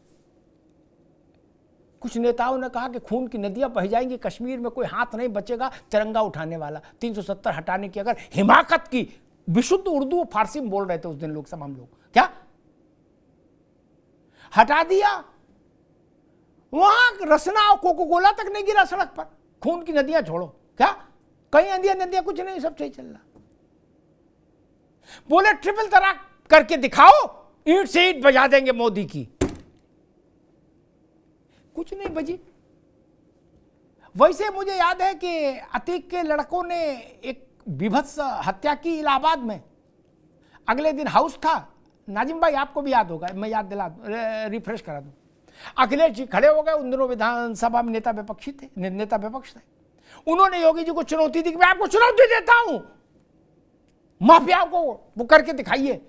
कुछ नेताओं ने कहा कि खून की नदियां बह जाएंगी, कश्मीर में कोई हाथ नहीं बचेगा तिरंगा उठाने वाला। 370 हटाने की अगर हिमाकत की, विशुद्ध उर्दू फारसी में बोल रहे थे उस दिन लोकसभा में लोग, क्या हटा दिया? वहां रसना और कोको कोला तक नहीं गिरा सड़क पर। खून की नदियां छोड़ो, क्या कहीं नदियां कुछ नहीं, सब सही चल रहा। बोले ट्रिपल तलाक करके दिखाओ, ईंट से ईंट बजा देंगे मोदी की। कुछ नहीं बजी। वैसे मुझे याद है कि अतीक के लड़कों ने एक विभत्स हत्या की इलाहाबाद में। अगले दिन हाउस था, नाजिम भाई आपको भी याद होगा, मैं याद दिला दूं, रिफ्रेश करा दूं। अखिलेश जी खड़े हो गए, उन दिनों विधानसभा में नेता विपक्ष थे। उन्होंने योगी जी को चुनौती दी कि मैं आपको चुनौती देता हूं, माफिया को वो करके दिखाइए।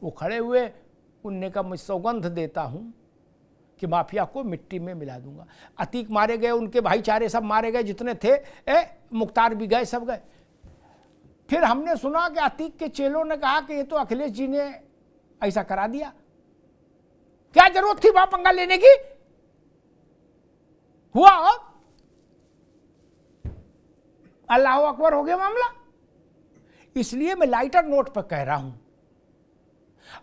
वो खड़े हुए, उनने कहा मैं सौगंध देता हूं कि माफिया को मिट्टी में मिला दूंगा। अतीक मारे गए, उनके भाईचारे सब मारे गए जितने थे, मुख्तार भी गए, सब गए। फिर हमने सुना कि अतीक के चेलों ने कहा कि ये तो अखिलेश जी ने ऐसा करा दिया, क्या जरूरत थी वहां पंगा लेने की। हुआ और अल्लाह अकबर हो गया मामला। इसलिए मैं लाइटर नोट पर कह रहा हूं,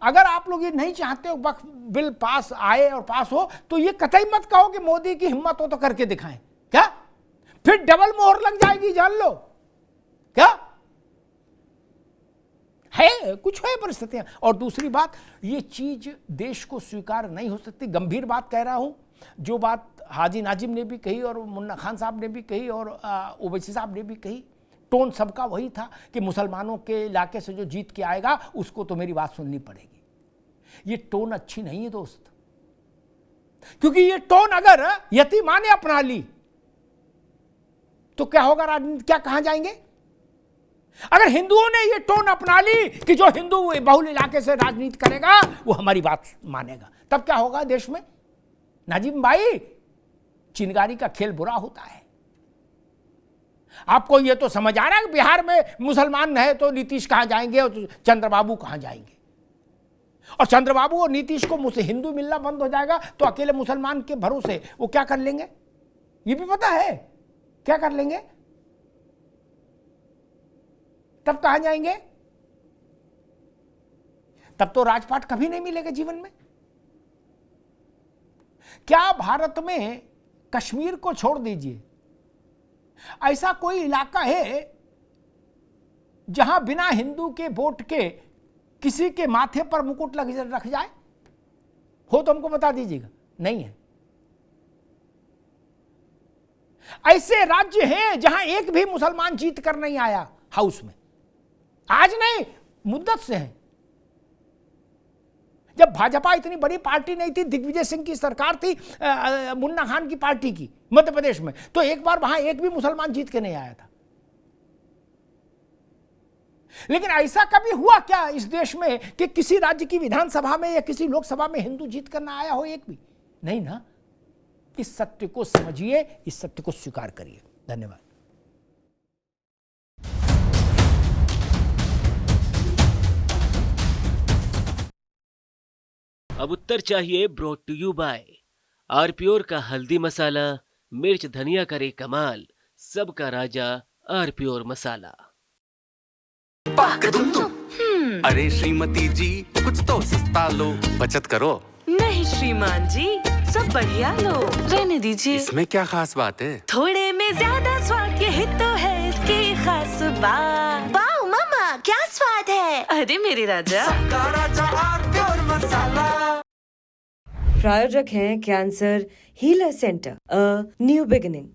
अगर आप लोग ये नहीं चाहते हो वक्फ बिल पास आए और पास हो, तो ये कतई मत कहो कि मोदी की हिम्मत हो तो करके दिखाएं। क्या फिर डबल मोहर लग जाएगी, जान लो। क्या है, कुछ है परिस्थितियां। और दूसरी बात, ये चीज देश को स्वीकार नहीं हो सकती। गंभीर बात कह रहा हूं, जो बात हाजी नाजिम ने भी कही और मुन्ना खान साहब ने भी कही और ओवैसी साहब ने भी कही, टोन सबका वही था कि मुसलमानों के इलाके से जो जीत के आएगा उसको तो मेरी बात सुननी पड़ेगी। ये टोन अच्छी नहीं है दोस्त, क्योंकि ये टोन अगर यतीमा ने अपना ली तो क्या होगा, राजनीति क्या कहां जाएंगे। अगर हिंदुओं ने ये टोन अपना ली कि जो हिंदू बहुल इलाके से राजनीति करेगा वो हमारी बात मानेगा, तब क्या होगा देश में। नाजिम भाई, चिनगारी का खेल बुरा होता है। आपको ये तो समझ आ रहा है कि बिहार में मुसलमान है तो नीतीश कहां जाएंगे और चंद्रबाबू कहां जाएंगे, और चंद्रबाबू और नीतीश को मुझसे हिंदू मिलना बंद हो जाएगा तो अकेले मुसलमान के भरोसे वो क्या कर लेंगे, ये भी पता है क्या कर लेंगे। तब कहां जाएंगे, तब तो राजपाट कभी नहीं मिलेगा जीवन में। क्या भारत में कश्मीर को छोड़ दीजिए, ऐसा कोई इलाका है जहां बिना हिंदू के वोट के किसी के माथे पर मुकुट रख जाए? हो तो हमको बता दीजिएगा। नहीं है। ऐसे राज्य हैं जहां एक भी मुसलमान जीत कर नहीं आया हाउस में, आज नहीं मुद्दत से है। जब भाजपा इतनी बड़ी पार्टी नहीं थी, दिग्विजय सिंह की सरकार थी, मुन्ना खान की पार्टी की मध्य प्रदेश में, तो एक बार वहां एक भी मुसलमान जीत के नहीं आया था। लेकिन ऐसा कभी हुआ क्या इस देश में कि किसी राज्य की विधानसभा में या किसी लोकसभा में हिंदू जीत कर ना आया हो, एक भी नहीं ना। इस सत्य को समझिए, इस सत्य को स्वीकार करिए। धन्यवाद। अब उत्तर चाहिए ब्रॉट टू यू बाय आरपीओर का हल्दी मसाला, मिर्च धनिया करे कमाल, सबका राजा आरपीओर मसाला। अरे श्रीमती जी, कुछ तो सस्ता लो, बचत करो। नहीं श्रीमान जी, सब बढ़िया लो, रहने दीजिए। इसमें क्या खास बात है? थोड़े में ज्यादा स्वाद, यही तो है इसकी खास बात। वाह मामा, क्या स्वाद है। अरे मेरे राजा, सबका राजा आरपीओर मसाला। प्रायोजक हैं cancer healer centre, a new beginning.